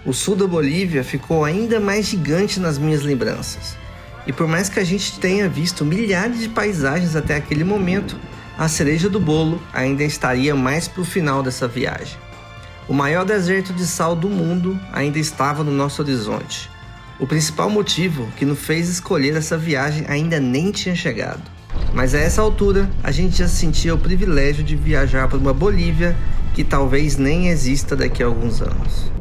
O sul da Bolívia ficou ainda mais gigante nas minhas lembranças, e por mais que a gente tenha visto milhares de paisagens até aquele momento, a cereja do bolo ainda estaria mais para o final dessa viagem. O maior deserto de sal do mundo ainda estava no nosso horizonte. O principal motivo que nos fez escolher essa viagem ainda nem tinha chegado. Mas a essa altura, a gente já sentia o privilégio de viajar para uma Bolívia que talvez nem exista daqui a alguns anos.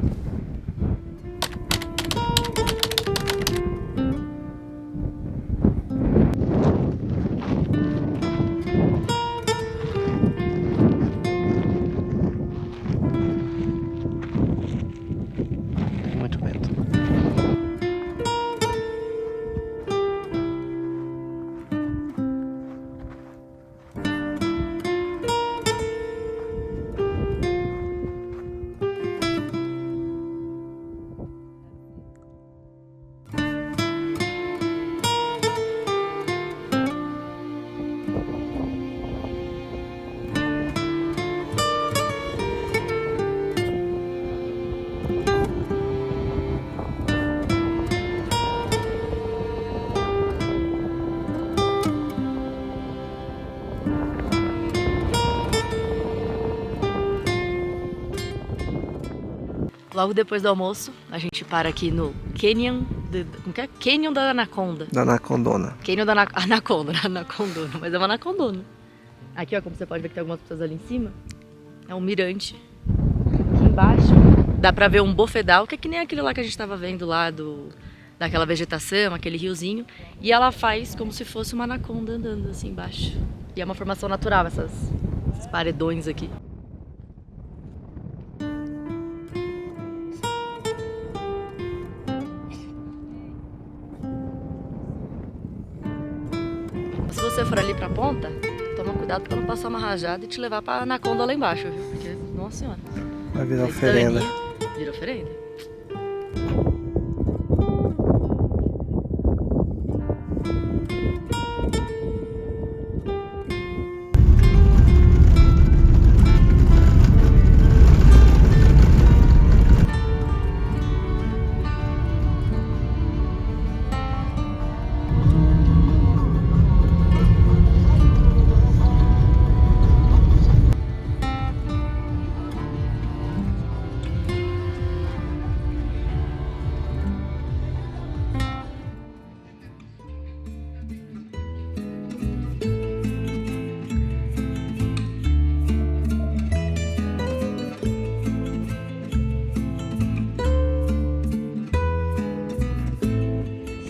Muito vento. Logo depois do almoço, a gente para aqui no Canyon, como que é? Canyon da Anaconda. Da Anacondona. Canyon da Anaconda, Anacondona, mas é uma Anacondona. Aqui, ó, como você pode ver que tem algumas pessoas ali em cima, é um mirante. Aqui embaixo dá pra ver um bofedal, que é que nem aquele lá que a gente tava vendo lá daquela vegetação, aquele riozinho. E ela faz como se fosse uma anaconda andando assim embaixo. E é uma formação natural, esses paredões aqui. Se você for ali pra ponta, toma cuidado pra não passar uma rajada e te levar pra anaconda lá embaixo, viu? Porque, nossa senhora. Vai virar Aí oferenda. Vira oferenda.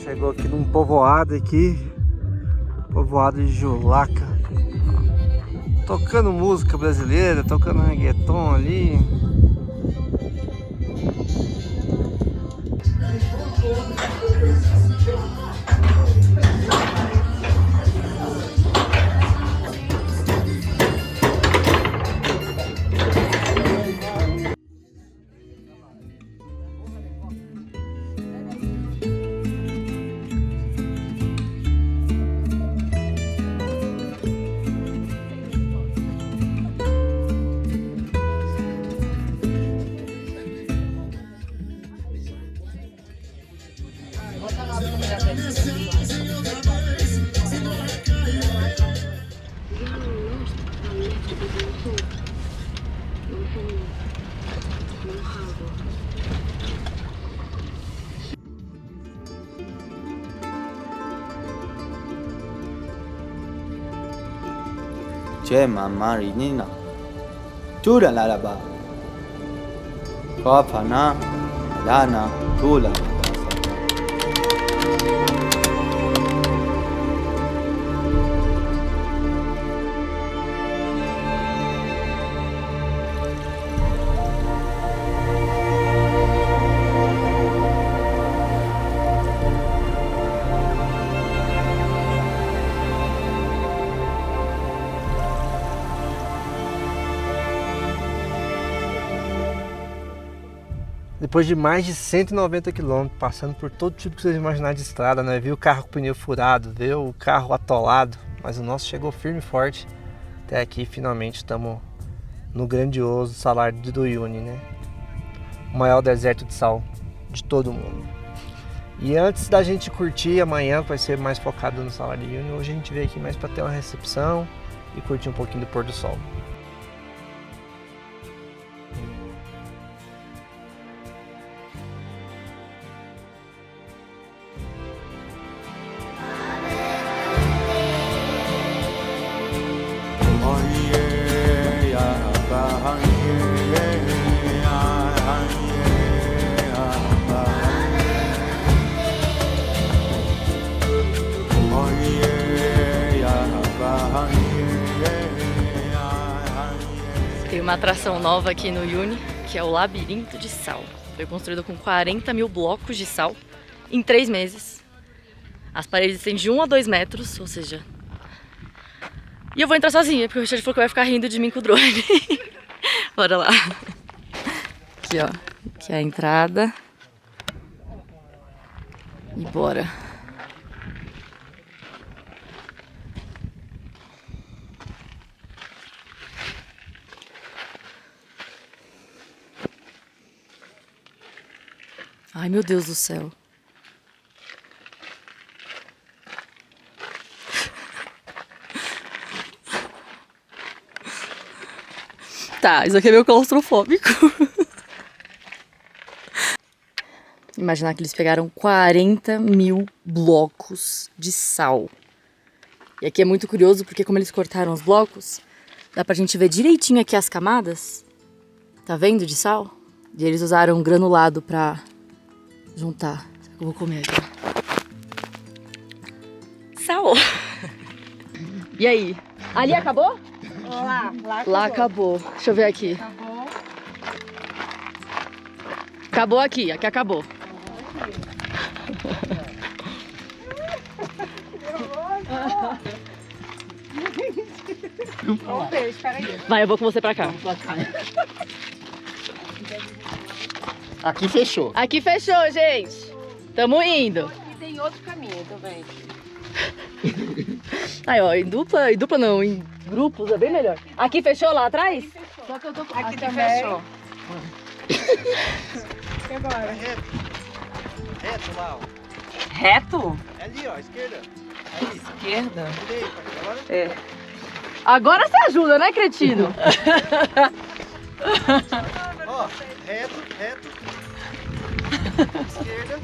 Chegou aqui num povoado aqui, povoado de Julaca. Tocando música brasileira, tocando reggaeton ali. Che mamma rinina. Tula la ba. Kopana, lana, tula. Depois de mais de 190 km, passando por todo tipo que vocês imaginarem de estrada, né? Viu o carro com o pneu furado, viu o carro atolado, mas o nosso chegou firme e forte. Até aqui, finalmente, estamos no grandioso Salar de Uyuni, né? O maior deserto de sal de todo mundo. E antes da gente curtir amanhã, que vai ser mais focado no Salar de Uyuni, hoje a gente veio aqui mais para ter uma recepção e curtir um pouquinho do pôr do sol. Tem uma atração nova aqui no Uyuni, que é o Labirinto de Sal. Foi construído com 40 mil blocos de sal em 3 meses. As paredes têm de 1 a 2 metros, ou seja... E eu vou entrar sozinha, porque o Richard falou que vai ficar rindo de mim com o drone. Bora lá. Aqui, ó. Aqui é a entrada. E bora. Ai, meu Deus do céu. Tá, isso aqui é meio claustrofóbico. Imaginar que eles pegaram 40 mil blocos de sal. E aqui é muito curioso porque como eles cortaram os blocos, dá pra gente ver direitinho aqui as camadas. Tá vendo de sal? E eles usaram granulado pra juntar. Eu vou comer aqui. Sal! E aí? Ali acabou? Lá acabou. Deixa eu ver aqui. Acabou aqui. Aqui acabou. Vamos ver, espera aí. Vai, eu vou com você pra cá. Aqui fechou. Aqui fechou, gente. Tamo indo. Aqui tem outro caminho também. Aí, ó, em dupla não, em grupos é bem melhor. Aqui fechou lá atrás? Só que eu tô aqui Aqui também. fechou. E agora? Reto lá, ó. Reto? É ali, ó, esquerda. Esquerda. Direita, agora. É. Agora você ajuda, né, cretino? Ó, reto, reto. Esquerda.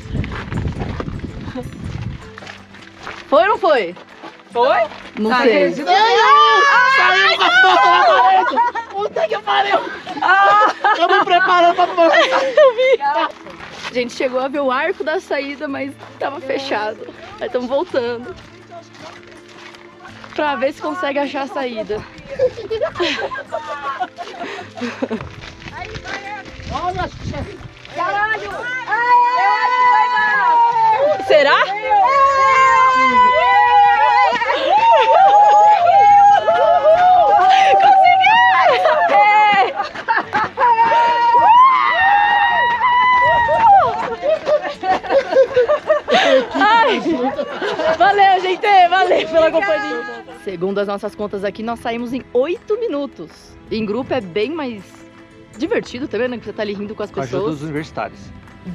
Foi ou não foi? Foi? Não Tá, sei. acredito. Saiu com a porta na parede! Puta que pariu! Eu me preparando pra morrer! A gente chegou a ver o arco da saída, mas tava fechado. Aí estamos voltando pra ver se consegue achar a saída. Caralho! Será? Ai, valeu, gente! Valeu pela companhia! Segundo as nossas contas aqui, nós saímos em 8 minutos. Em grupo é bem mais divertido também, né? Que você tá ali rindo com as Com a ajuda pessoas. dos universitários.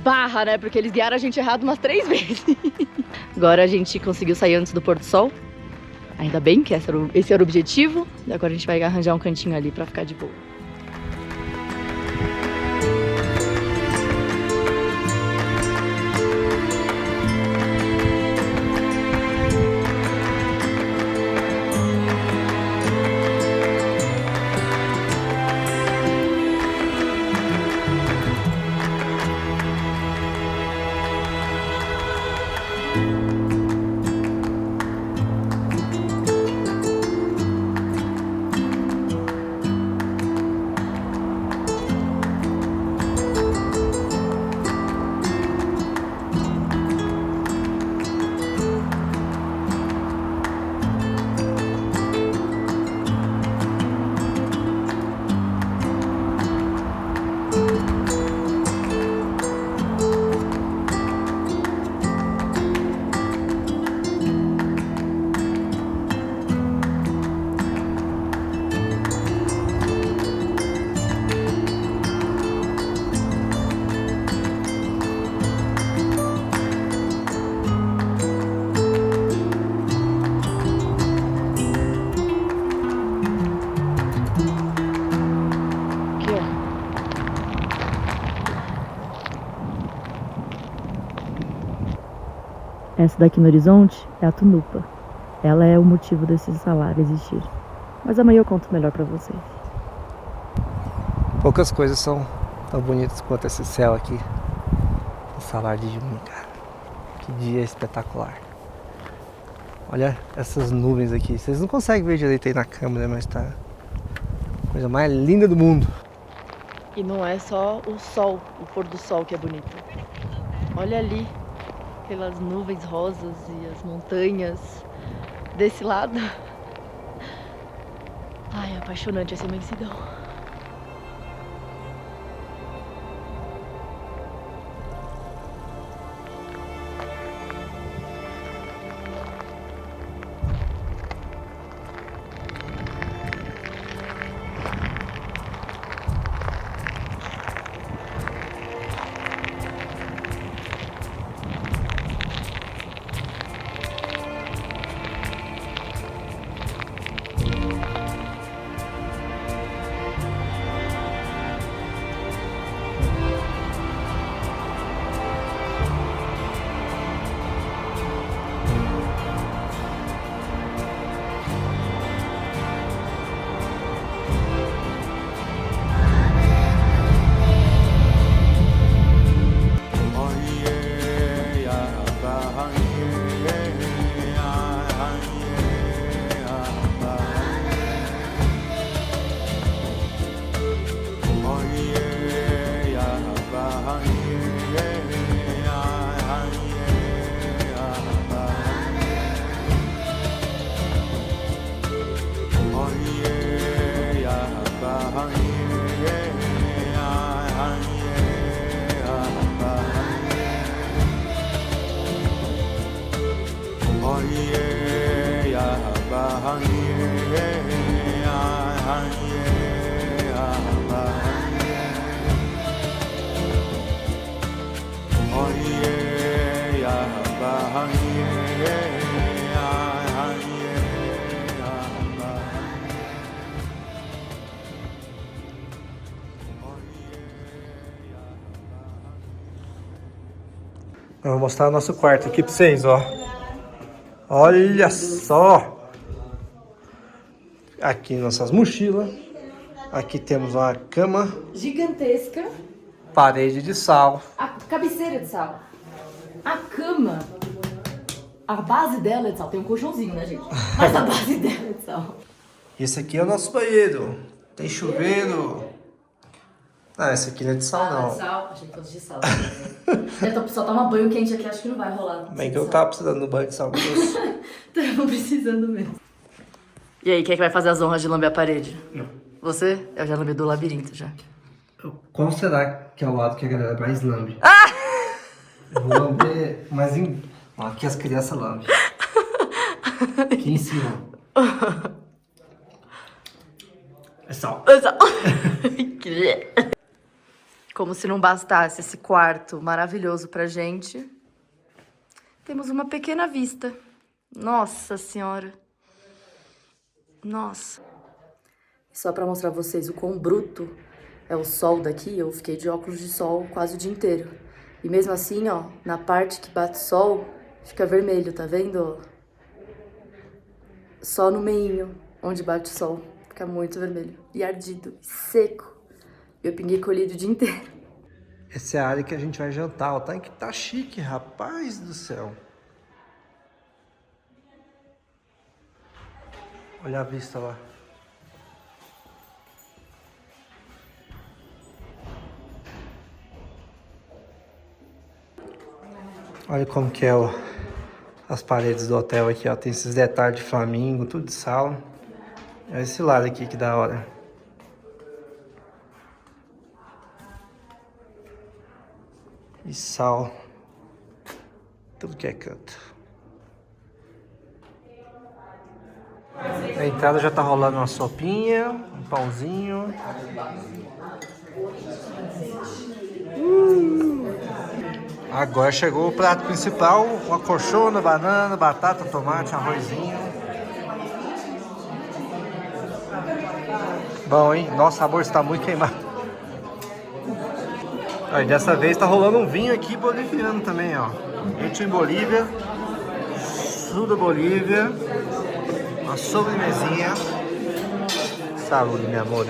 Barra, né? Porque eles guiaram a gente errado umas 3 vezes. Agora a gente conseguiu sair antes do pôr do sol. Ainda bem que esse era o objetivo. E agora a gente vai arranjar um cantinho ali pra ficar de boa. Essa daqui no horizonte é a Tunupa. Ela é o motivo desse salar existir. Mas amanhã eu conto melhor pra vocês. Poucas coisas são tão bonitas quanto esse céu aqui. O salar de Uyuni, cara. Que dia espetacular. Olha essas nuvens aqui. Vocês não conseguem ver direito aí na câmera, mas tá a coisa mais linda do mundo. E não é só o sol, o pôr do sol que é bonito. Olha ali, aquelas nuvens rosas e as montanhas desse lado. Ai, apaixonante essa imensidão. Eu vou mostrar o nosso quarto aqui pra vocês, ó. Olha só! Aqui nossas mochilas. Aqui temos uma cama Gigantesca. Parede de sal. A cabeceira de sal. A cama. A base dela é de sal. Tem um colchãozinho, né, gente? Mas a base dela é de sal. Esse aqui é o nosso banheiro. Tem chuveiro. Ah, esse aqui não é de sal, não. De sal. Achei que fosse de sal. Só tomar banho quente aqui, acho que não vai rolar. Bem que eu tava precisando do banho de sal. Tava precisando mesmo. E aí, quem é que vai fazer as honras de lamber a parede? Não. Você? Eu já lambi do labirinto, já. Qual será que é o lado que a galera mais lambe? Eu vou lamber mais em... Aqui as crianças lambem. Aqui em cima. É sal. Como se não bastasse esse quarto maravilhoso pra gente, temos uma pequena vista. Nossa Senhora. Nossa. Só pra mostrar pra vocês o quão bruto é o sol daqui, eu fiquei de óculos de sol quase o dia inteiro. E mesmo assim, ó, na parte que bate sol, fica vermelho, tá vendo? Só no meinho, onde bate sol, fica muito vermelho. E ardido, seco. Eu pinguei colhido o dia inteiro. Essa é a área que a gente vai jantar. O tanque tá chique, rapaz do céu. Olha a vista lá. Olha como que é as paredes do hotel aqui, ó. Tem esses detalhes de flamingo, tudo de sal. Olha esse lado aqui, que da hora. E sal. Tudo que é canto. Na entrada já tá rolando uma sopinha, um pãozinho. Agora chegou o prato principal, uma coxona, banana, batata, tomate, arrozinho. Bom, hein? Nossa, o sabor está muito queimado. Aí, dessa vez tá rolando um vinho aqui boliviano também, ó. Hecho em Bolívia, sul da Bolívia. Uma sobremesinha. Saúde, meu amor.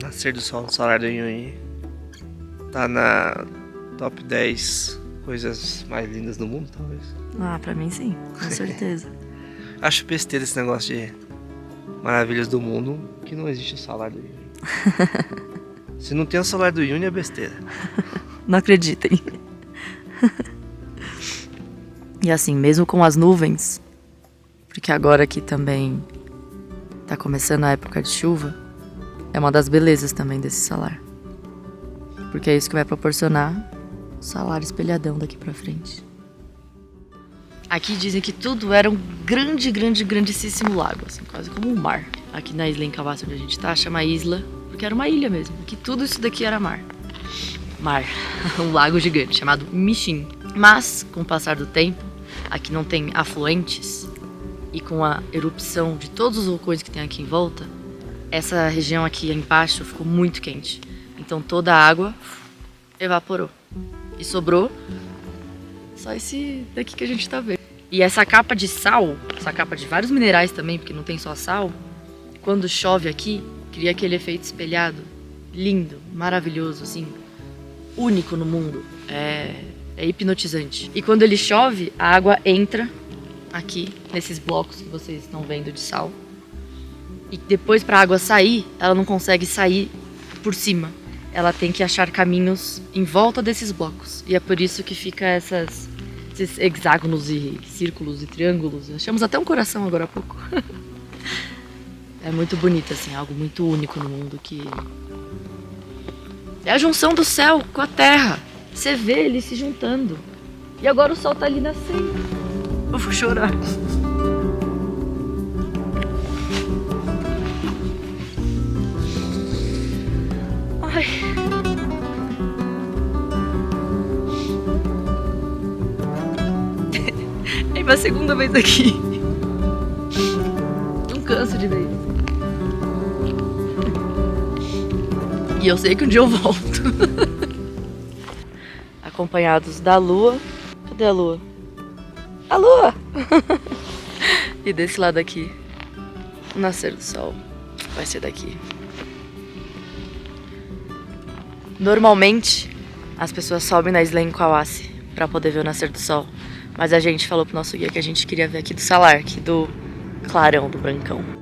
Nascer do Sol no Salar do Uyuni tá na top 10 coisas mais lindas do mundo, talvez. Ah, pra mim sim, com certeza. Acho besteira esse negócio de maravilhas do mundo, que não existe o Salar do Uyuni. Se não tem o Salar do Uyuni, é besteira. Não acreditem. E assim, mesmo com as nuvens, porque agora aqui também tá começando a época de chuva, é uma das belezas também desse salar. Porque é isso que vai proporcionar o salar espelhadão daqui pra frente. Aqui dizem que tudo era um grandíssimo lago, assim, quase como um mar. Aqui na Isla Encavassi, onde a gente tá, chama Isla, porque era uma ilha mesmo. Aqui tudo isso daqui era mar. Mar. Um lago gigante, chamado Michin. Mas, com o passar do tempo, aqui não tem afluentes, e com a erupção de todos os vulcões que tem aqui em volta, essa região aqui embaixo ficou muito quente. Então toda a água evaporou. E sobrou só esse daqui que a gente tá vendo. E essa capa de sal, essa capa de vários minerais também, porque não tem só sal, quando chove aqui, cria aquele efeito espelhado. Lindo, maravilhoso, assim, único no mundo. É hipnotizante. E quando ele chove, a água entra aqui, nesses blocos que vocês estão vendo de sal. E depois, para a água sair, ela não consegue sair por cima. Ela tem que achar caminhos em volta desses blocos. E é por isso que fica esses hexágonos e círculos e triângulos. Achamos até um coração agora há pouco. É muito bonito, assim, algo muito único no mundo, que é a junção do céu com a terra. Você vê eles se juntando. E agora o sol tá ali nascendo. Eu vou chorar. Ai. É minha segunda vez aqui. Não canso de ver. E eu sei que um dia eu volto. Acompanhados da lua. Cadê a lua? A lua! E desse lado aqui, o nascer do sol vai ser daqui. Normalmente, as pessoas sobem na Isla Incahuasi pra poder ver o nascer do sol. Mas a gente falou pro nosso guia que a gente queria ver aqui do Salar, aqui do clarão, do brancão.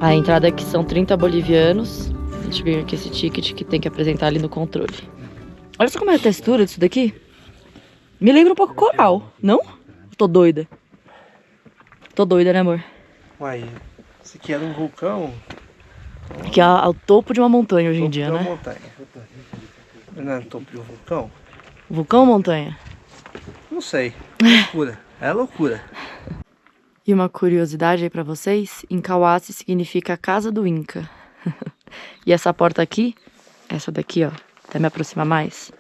A entrada aqui são 30 bolivianos. A gente ganha aqui esse ticket que tem que apresentar ali no controle. Olha só como é a textura disso daqui. Me lembra um pouco coral, não? Tô doida. Tô doida, né, amor? Uai, isso aqui era um vulcão? Aqui é o topo de uma montanha hoje em dia, né? Montanha. Não é o topo de um vulcão? Vulcão ou montanha? Não sei. Loucura. É loucura. E uma curiosidade aí pra vocês, Incahuasi significa casa do Inca. E essa porta aqui, essa daqui, ó, até me aproximar mais,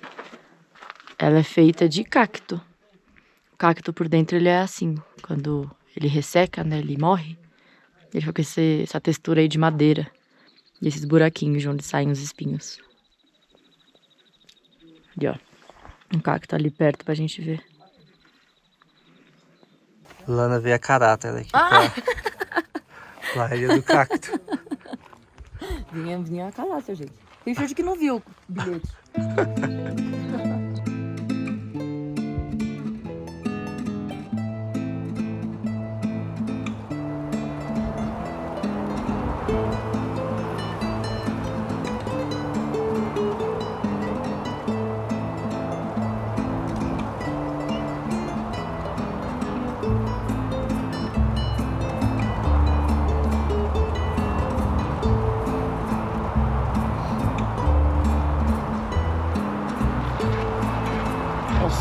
ela é feita de cacto. O cacto por dentro ele é assim, quando ele resseca, né, ele morre, ele fica com essa textura aí de madeira. E esses buraquinhos de onde saem os espinhos. Ali, ó, um cacto ali perto pra gente ver. Lana veio a caráter aqui pra ilha do cacto. Vinha a caráter, gente. Tem gente que não viu o bilhete.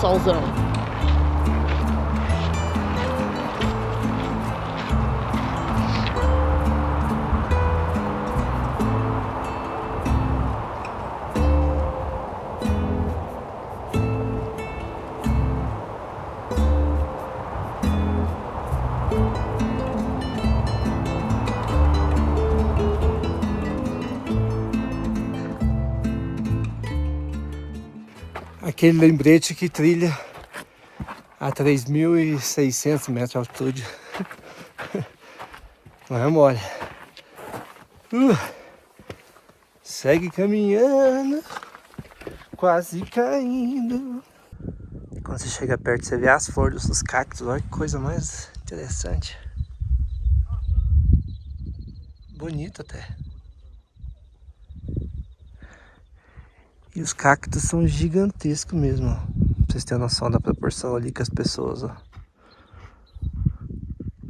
Solzão. Aquele lembrete que trilha a 3.600 metros de altitude. Não é mole. Segue caminhando, quase caindo. Quando você chega perto, você vê as flores dos cactos. Olha que coisa mais interessante. Bonito até. E os cactos são gigantescos mesmo, ó. Pra vocês terem noção da proporção ali com as pessoas, ó.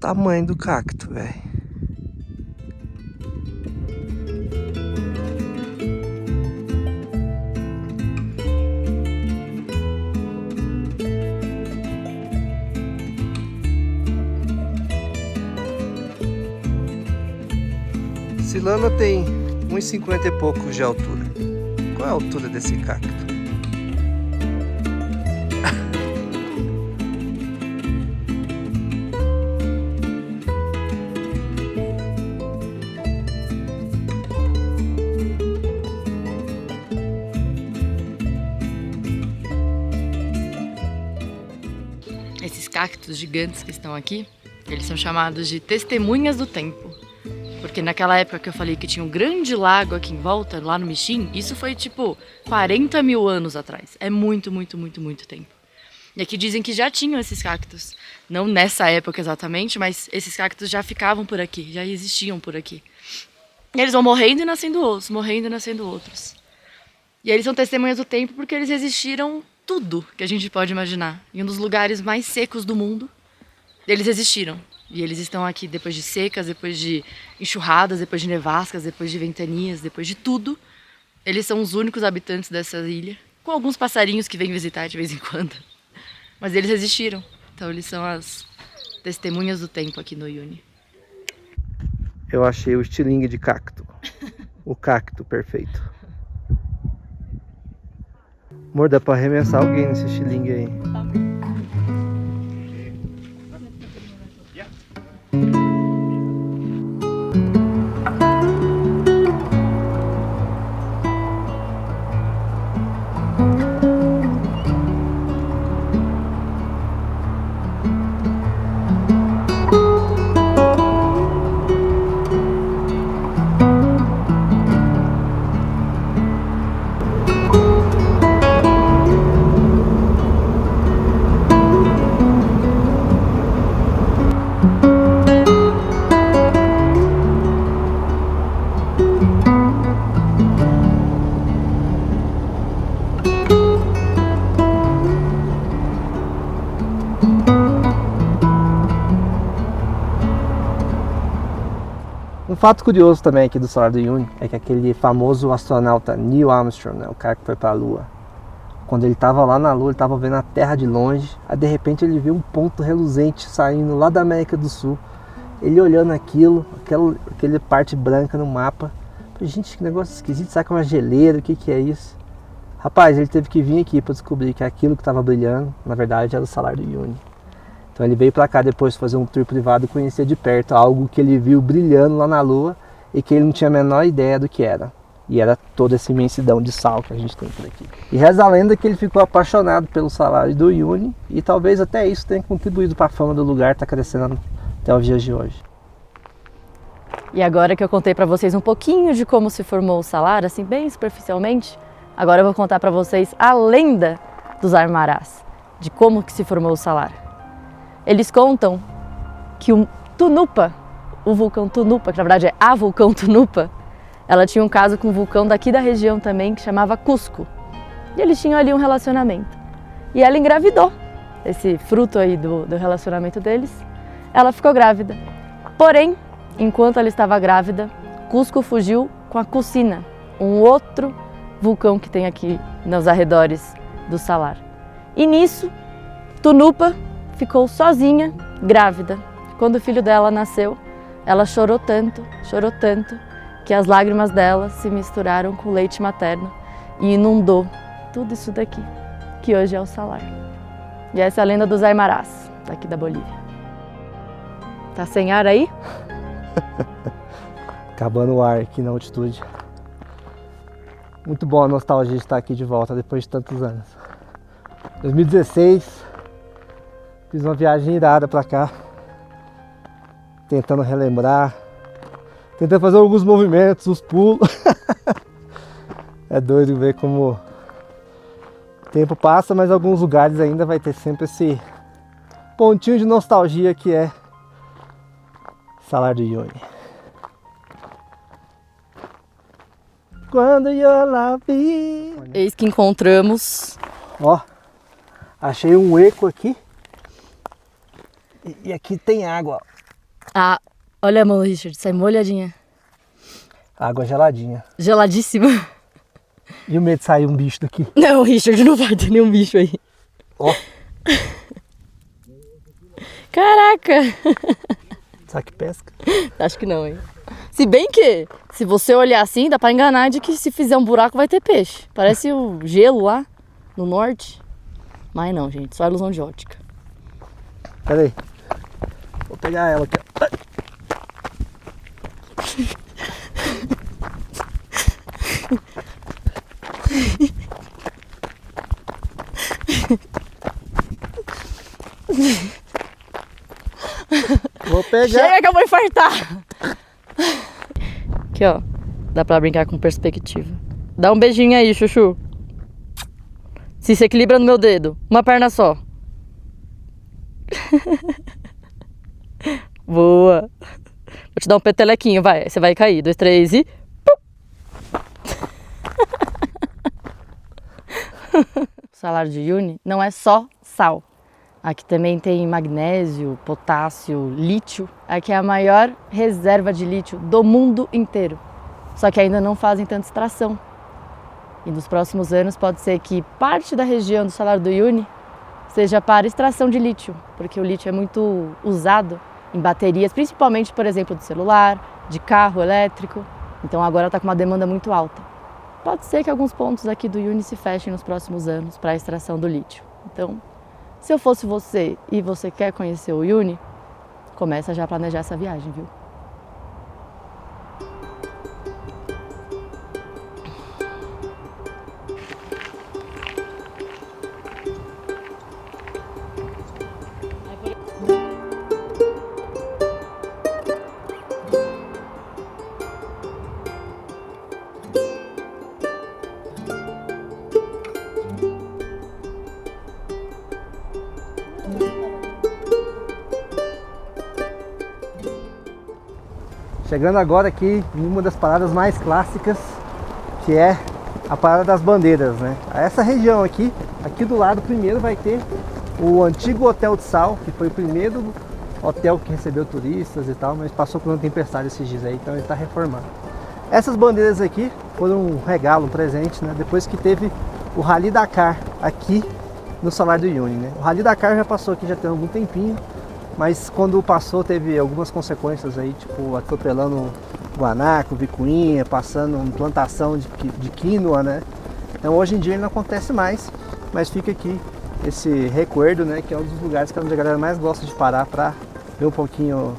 Tamanho do cacto, velho. Silana tem 1,50 e poucos de altura. Qual é a altura desse cacto? Esses cactos gigantes que estão aqui, eles são chamados de testemunhas do tempo. Porque naquela época que eu falei que tinha um grande lago aqui em volta, lá no Mixim, isso foi tipo 40 mil anos atrás. É muito, muito, muito, muito tempo. E aqui dizem que já tinham esses cactos. Não nessa época exatamente, mas esses cactos já ficavam por aqui, já existiam por aqui. E eles vão morrendo e nascendo outros, morrendo e nascendo outros. E eles são testemunhas do tempo porque eles resistiram tudo que a gente pode imaginar. Em um dos lugares mais secos do mundo, eles existiram. E eles estão aqui depois de secas, depois de enxurradas, depois de nevascas, depois de ventanias, depois de tudo. Eles são os únicos habitantes dessa ilha, com alguns passarinhos que vêm visitar de vez em quando. Mas eles resistiram. Então eles são as testemunhas do tempo aqui no Uyuni. Eu achei o estilingue de cacto. O cacto perfeito. Amor, dá pra arremessar alguém nesse estilingue aí. Um fato curioso também aqui do Salar do Uyuni é que aquele famoso astronauta Neil Armstrong, né, o cara que foi para a Lua, quando ele estava lá na Lua, ele estava vendo a Terra de longe, aí de repente ele viu um ponto reluzente saindo lá da América do Sul. Ele olhando aquilo, aquela parte branca no mapa, falei, gente, que negócio esquisito, será que é uma geleira, o que é isso? Rapaz, ele teve que vir aqui para descobrir que aquilo que estava brilhando, na verdade, era o Salar do Uyuni. Então ele veio para cá depois fazer um tour privado e conhecer de perto algo que ele viu brilhando lá na Lua e que ele não tinha a menor ideia do que era. E era toda essa imensidão de sal que a gente tem por aqui. E reza a lenda que ele ficou apaixonado pelo Salar do Uyuni e talvez até isso tenha contribuído para a fama do lugar estar crescendo até os dias de hoje. E agora que eu contei para vocês um pouquinho de como se formou o Salar, assim bem superficialmente, agora eu vou contar para vocês a lenda dos Aymarás, de como que se formou o Salar. Eles contam que o Tunupa, o vulcão Tunupa, que na verdade é a vulcão Tunupa, ela tinha um caso com um vulcão daqui da região também, que chamava Cusco. E eles tinham ali um relacionamento. E ela engravidou, esse fruto aí do relacionamento deles, ela ficou grávida. Porém, enquanto ela estava grávida, Cusco fugiu com a Cucina, um outro vulcão que tem aqui nos arredores do Salar. E nisso, Tunupa ficou sozinha, grávida. Quando o filho dela nasceu, ela chorou tanto, que as lágrimas dela se misturaram com o leite materno e inundou tudo isso daqui, que hoje é o Salar. E essa é a lenda dos Aymarás, daqui da Bolívia. Tá sem ar aí? Acabando o ar aqui na altitude. Muito bom a nostalgia de estar aqui de volta depois de tantos anos. 2016, fiz uma viagem irada pra cá, tentando relembrar, tentando fazer alguns movimentos, os pulos. É doido ver como o tempo passa, mas alguns lugares ainda vai ter sempre esse pontinho de nostalgia que é Salar do Uyuni. Quando eu lá vi... Eis que encontramos... Ó, achei um eco aqui. E aqui tem água. Ah, olha a mão, Richard, sai molhadinha. Água geladinha. Geladíssima. E o medo de sair um bicho daqui. Não, Richard, não vai ter nenhum bicho aí. Ó. Caraca! Será que pesca? Acho que não, hein? Se bem que, se você olhar assim, dá pra enganar de que se fizer um buraco vai ter peixe. Parece o gelo lá no norte. Mas não, gente, só ilusão de ótica. Pera aí. Vou pegar ela aqui. Vou pegar. Chega que eu vou infartar! Aqui, ó. Dá pra brincar com perspectiva. Dá um beijinho aí, Chuchu. Se equilibra no meu dedo. Uma perna só. Boa. Vou te dar um petelequinho, vai. Você vai cair. 2, 3 e... O salário de Uyuni não é só sal. Aqui também tem magnésio, potássio, lítio. Aqui é a maior reserva de lítio do mundo inteiro. Só que ainda não fazem tanta extração. E nos próximos anos pode ser que parte da região do Salar do Uyuni seja para extração de lítio, porque o lítio é muito usado em baterias, principalmente, por exemplo, do celular, de carro elétrico. Então agora está com uma demanda muito alta. Pode ser que alguns pontos aqui do Uyuni se fechem nos próximos anos para a extração do lítio. Então, se eu fosse você e você quer conhecer o Uyuni, começa já a planejar essa viagem, viu? Chegando agora aqui em uma das paradas mais clássicas, que é a Parada das Bandeiras, né? Essa região aqui do lado primeiro vai ter o antigo Hotel de Sal, que foi o primeiro hotel que recebeu turistas e tal, mas passou por uma tempestade esses dias aí, então ele está reformado. Essas bandeiras aqui foram um regalo, um presente, né? Depois que teve o Rally Dakar aqui no Salar do Uyuni, né? O Rally Dakar já passou aqui já tem algum tempinho, mas quando passou teve algumas consequências aí, tipo atropelando guanaco, vicuinha, passando plantação de quinoa, né? Então hoje em dia ele não acontece mais, mas fica aqui esse recuerdo, né? Que é um dos lugares que a galera mais gosta de parar para ver um pouquinho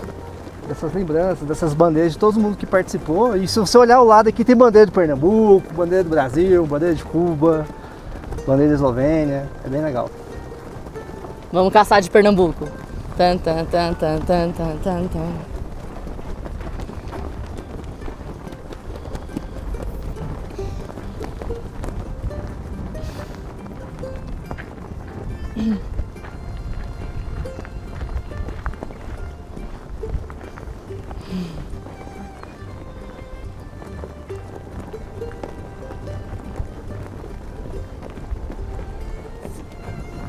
dessas lembranças, dessas bandeiras de todo mundo que participou. E se você olhar ao lado aqui tem bandeira de Pernambuco, bandeira do Brasil, bandeira de Cuba, bandeira da Eslovênia, é bem legal. Vamos caçar de Pernambuco. Tan, tan, tan, tan, tan, tan, tan, tan.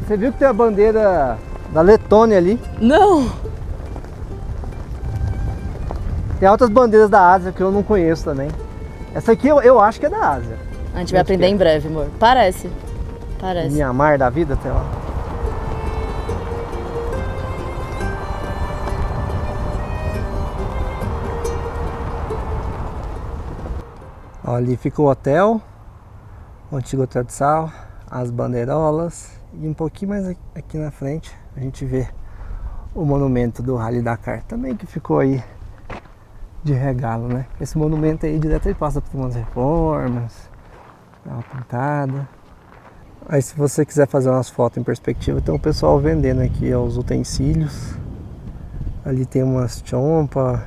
Você viu que tem a bandeira da Letônia ali? Não! Tem outras bandeiras da Ásia que eu não conheço também. Essa aqui eu acho que é da Ásia. A gente vai aprender em breve, amor. Parece. Parece. Mianmar da vida, até lá. Ó, ali fica o hotel, o antigo Hotel de Sal, as bandeirolas. E um pouquinho mais aqui na frente a gente vê o monumento do Rally Dakar também, que ficou aí de regalo, né? Esse monumento aí direto ele passa por umas reformas, dá uma pintada. Aí se você quiser fazer umas fotos em perspectiva, tem um pessoal vendendo aqui ó, os utensílios. Ali tem umas chompas.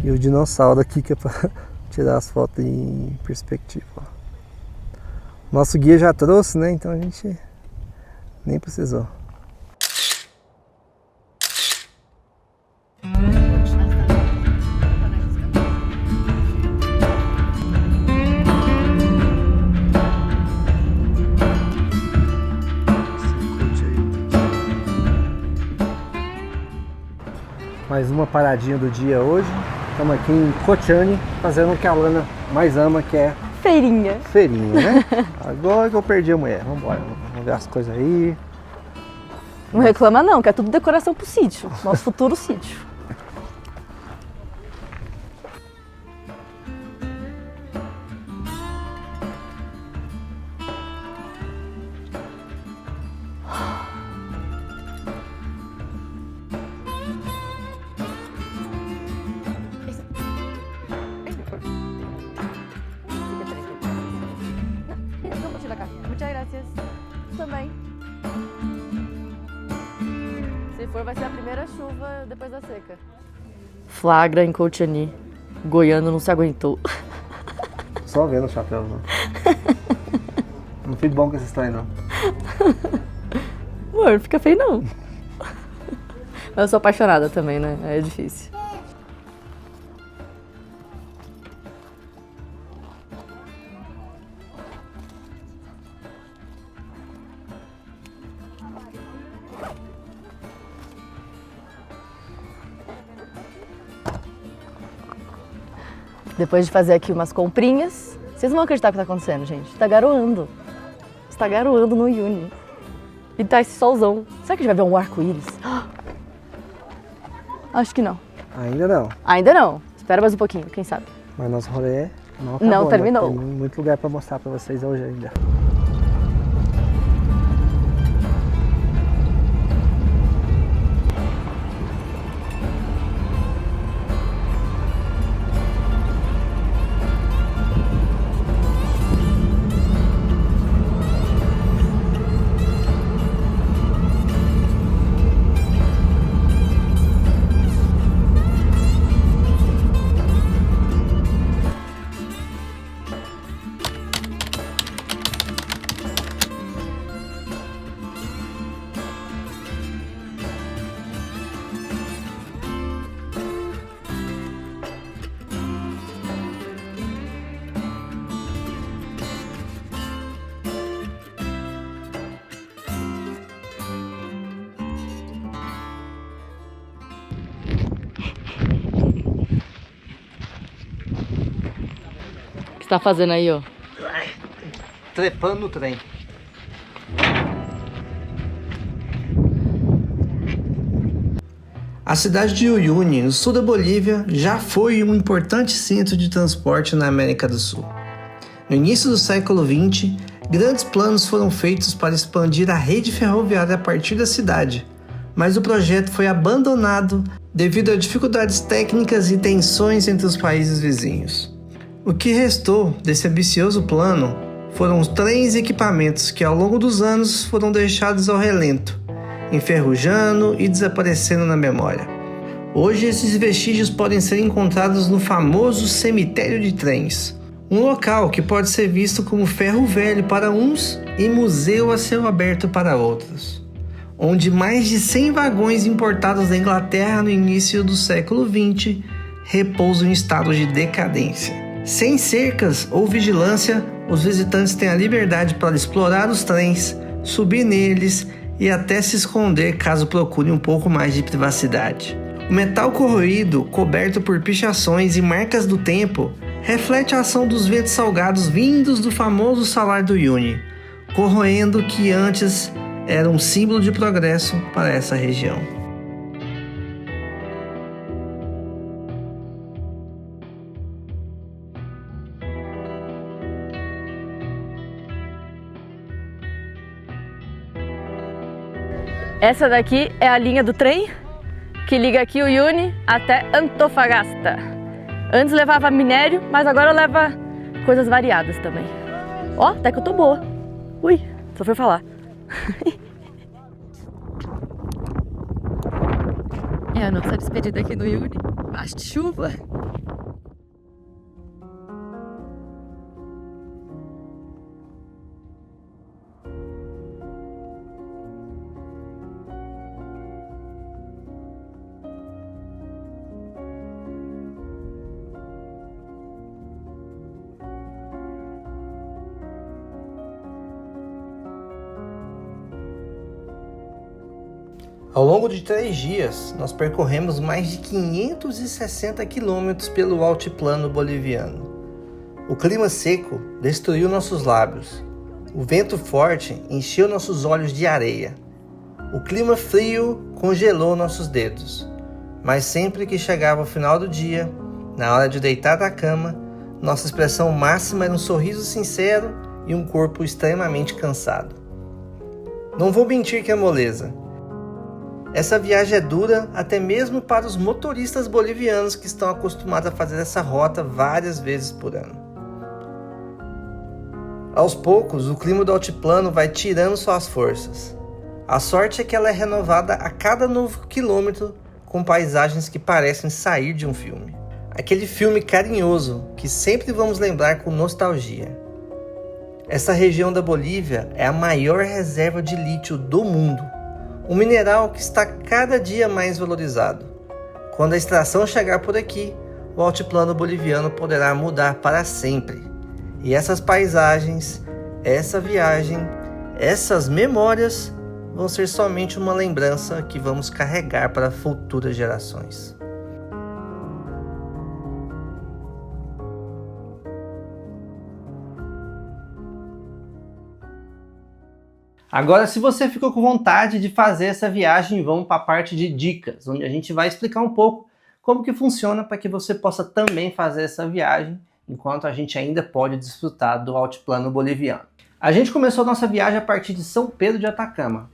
E o dinossauro aqui que é para tirar as fotos em perspectiva. Ó. Nosso guia já trouxe, né? Então a gente nem precisou. Mais uma paradinha do dia hoje. Estamos aqui em Kochani fazendo o que a Lana mais ama, que é Feirinha. Feirinha, né? Agora que eu perdi a mulher. Vamos embora, vamos ver as coisas aí. Não reclama não, que é tudo decoração pro sítio. Nosso futuro sítio. Muchas gracias. Também. Se for, vai ser a primeira chuva depois da seca. Flagra em Coutiani. Goiano não se aguentou. Só vendo o chapéu, não. Não fico bom com essa história, não. Amor, não fica feio não. Mas eu sou apaixonada também, né? É difícil. Depois de fazer aqui umas comprinhas, vocês não vão acreditar o que tá acontecendo, gente. Tá garoando. Está garoando no Uyuni. E tá esse solzão. Será que a gente vai ver um arco-íris? Acho que não. Ainda não. Ainda não. Espera mais um pouquinho, quem sabe. Mas nosso rolê não acabou, não terminou. Né? Tem muito lugar pra mostrar pra vocês hoje ainda. O que você tá fazendo aí, ó? Trepando no trem. A cidade de Uyuni, no sul da Bolívia, já foi um importante centro de transporte na América do Sul. No início do século XX, grandes planos foram feitos para expandir a rede ferroviária a partir da cidade, mas o projeto foi abandonado devido a dificuldades técnicas e tensões entre os países vizinhos. O que restou desse ambicioso plano foram os trens e equipamentos que ao longo dos anos foram deixados ao relento, enferrujando e desaparecendo na memória. Hoje esses vestígios podem ser encontrados no famoso cemitério de trens, um local que pode ser visto como ferro velho para uns e museu a céu aberto para outros, onde mais de 100 vagões importados da Inglaterra no início do século XX repousam em estado de decadência. Sem cercas ou vigilância, os visitantes têm a liberdade para explorar os trens, subir neles e até se esconder caso procurem um pouco mais de privacidade. O metal corroído, coberto por pichações e marcas do tempo, reflete a ação dos ventos salgados vindos do famoso Salar do Uyuni, corroendo o que antes era um símbolo de progresso para essa região. Essa daqui é a linha do trem que liga aqui o Uyuni até Antofagasta. Antes levava minério, mas agora leva coisas variadas também. Ó, até que eu tô boa. Ui, só foi falar. É a nossa despedida aqui no Uyuni. Baixo de chuva. Ao longo de 3 dias, nós percorremos mais de 560 quilômetros pelo altiplano boliviano. O clima seco destruiu nossos lábios. O vento forte encheu nossos olhos de areia. O clima frio congelou nossos dedos, mas sempre que chegava o final do dia, na hora de deitar da cama, nossa expressão máxima era um sorriso sincero e um corpo extremamente cansado. Não vou mentir que é moleza. Essa viagem é dura até mesmo para os motoristas bolivianos que estão acostumados a fazer essa rota várias vezes por ano. Aos poucos, o clima do altiplano vai tirando suas forças. A sorte é que ela é renovada a cada novo quilômetro com paisagens que parecem sair de um filme. Aquele filme carinhoso que sempre vamos lembrar com nostalgia. Essa região da Bolívia é a maior reserva de lítio do mundo, um mineral que está cada dia mais valorizado. Quando a extração chegar por aqui, o altiplano boliviano poderá mudar para sempre. E essas paisagens, essa viagem, essas memórias vão ser somente uma lembrança que vamos carregar para futuras gerações. Agora, se você ficou com vontade de fazer essa viagem, vamos para a parte de dicas, onde a gente vai explicar um pouco como que funciona para que você possa também fazer essa viagem, enquanto a gente ainda pode desfrutar do altiplano boliviano. A gente começou a nossa viagem a partir de São Pedro de Atacama,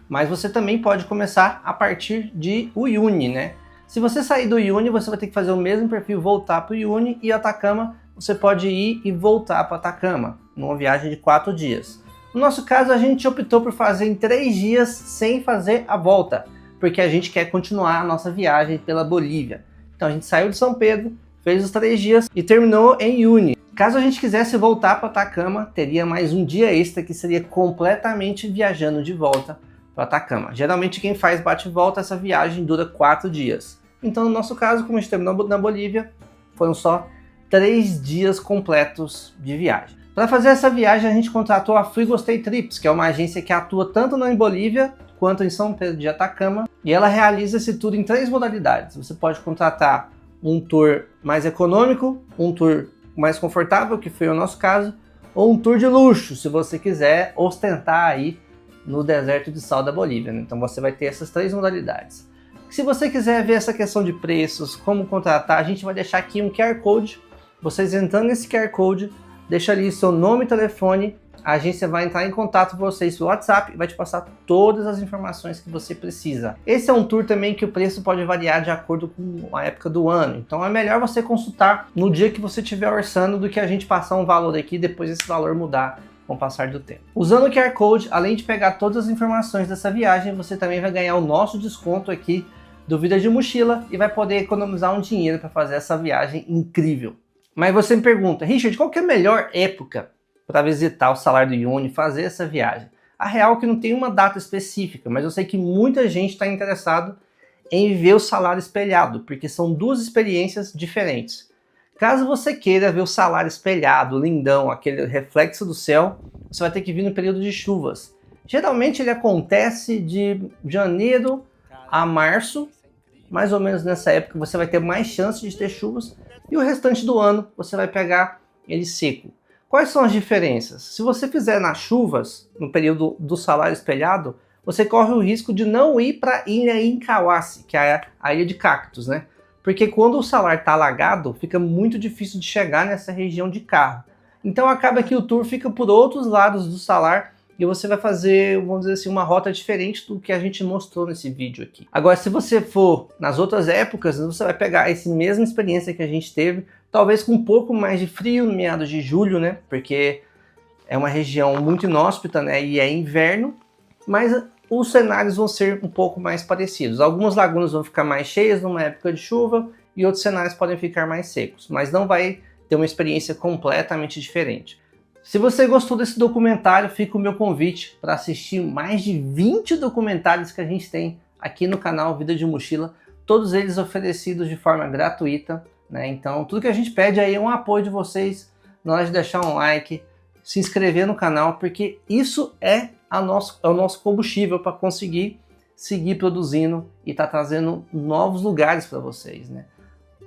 mas você também pode começar a partir de Uyuni, né? Se você sair do Uyuni, você vai ter que fazer o mesmo perfil, voltar para o Uyuni, e Atacama, você pode ir e voltar para Atacama, numa viagem de 4 dias. No nosso caso, a gente optou por fazer em 3 dias sem fazer a volta, porque a gente quer continuar a nossa viagem pela Bolívia. Então a gente saiu de São Pedro, fez os 3 dias e terminou em Uyuni. Caso a gente quisesse voltar para Atacama, teria mais um dia extra que seria completamente viajando de volta para Atacama. Geralmente quem faz bate e volta, essa viagem dura 4 dias. Então no nosso caso, como a gente terminou na Bolívia, foram só 3 dias completos de viagem. Para fazer essa viagem, a gente contratou a Free Gostei Trips, que é uma agência que atua tanto em Bolívia quanto em São Pedro de Atacama, e ela realiza esse tour em 3 modalidades. Você pode contratar um tour mais econômico, um tour mais confortável, que foi o nosso caso, ou um tour de luxo, se você quiser ostentar aí no deserto de sal da Bolívia, né? Então você vai ter essas 3 modalidades. Se você quiser ver essa questão de preços, como contratar, a gente vai deixar aqui um QR Code. Vocês entrando nesse QR Code, deixa ali seu nome e telefone, a agência vai entrar em contato com vocês pelo WhatsApp e vai te passar todas as informações que você precisa. Esse é um tour também que o preço pode variar de acordo com a época do ano, então é melhor você consultar no dia que você estiver orçando do que a gente passar um valor aqui e depois esse valor mudar com o passar do tempo. Usando o QR Code, além de pegar todas as informações dessa viagem, você também vai ganhar o nosso desconto aqui do Vida de Mochila e vai poder economizar um dinheiro para fazer essa viagem incrível. Mas você me pergunta, Richard, qual que é a melhor época para visitar o Salar do Uyuni e fazer essa viagem? A real é que não tem uma data específica, mas eu sei que muita gente está interessado em ver o Salar espelhado, porque são 2 experiências diferentes. Caso você queira ver o Salar espelhado, lindão, aquele reflexo do céu, você vai ter que vir no período de chuvas. Geralmente ele acontece de janeiro a março, mais ou menos nessa época você vai ter mais chance de ter chuvas, e o restante do ano você vai pegar ele seco. Quais são as diferenças? Se você fizer nas chuvas, no período do Salar espelhado, você corre o risco de não ir para a ilha Incauace, que é a ilha de cactos, né? Porque quando o salar está alagado, fica muito difícil de chegar nessa região de carro. Então acaba que o tour fica por outros lados do salar e você vai fazer, vamos dizer assim, uma rota diferente do que a gente mostrou nesse vídeo aqui. Agora, se você for nas outras épocas, você vai pegar essa mesma experiência que a gente teve, talvez com um pouco mais de frio no meados de julho, né? Porque é uma região muito inóspita, né? E é inverno, mas os cenários vão ser um pouco mais parecidos. Algumas lagunas vão ficar mais cheias numa época de chuva e outros cenários podem ficar mais secos, mas não vai ter uma experiência completamente diferente. Se você gostou desse documentário, fica o meu convite para assistir mais de 20 documentários que a gente tem aqui no canal Vida de Mochila, todos eles oferecidos de forma gratuita, né? Então tudo que a gente pede aí é um apoio de vocês, na hora de deixar um like, se inscrever no canal, porque isso é o nosso combustível para conseguir seguir produzindo e estar trazendo novos lugares para vocês, né?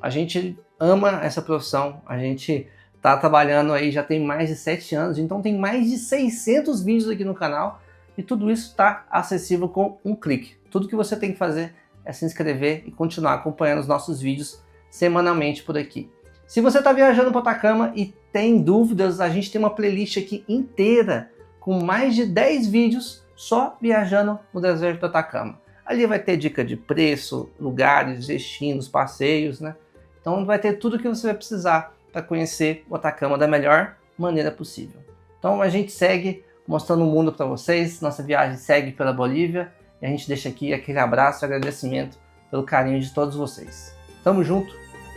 A gente ama essa profissão, a gente tá trabalhando aí já tem mais de 7 anos, então tem mais de 600 vídeos aqui no canal e tudo isso está acessível com um clique. Tudo que você tem que fazer é se inscrever e continuar acompanhando os nossos vídeos semanalmente por aqui. Se você está viajando para o Atacama e tem dúvidas, a gente tem uma playlist aqui inteira com mais de 10 vídeos só viajando no deserto do Atacama. Ali vai ter dica de preço, lugares, destinos, passeios, né? Então vai ter tudo que você vai precisar para conhecer o Atacama da melhor maneira possível. Então a gente segue mostrando o mundo para vocês, nossa viagem segue pela Bolívia e a gente deixa aqui aquele abraço e agradecimento pelo carinho de todos vocês. Tamo junto,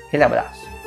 aquele abraço.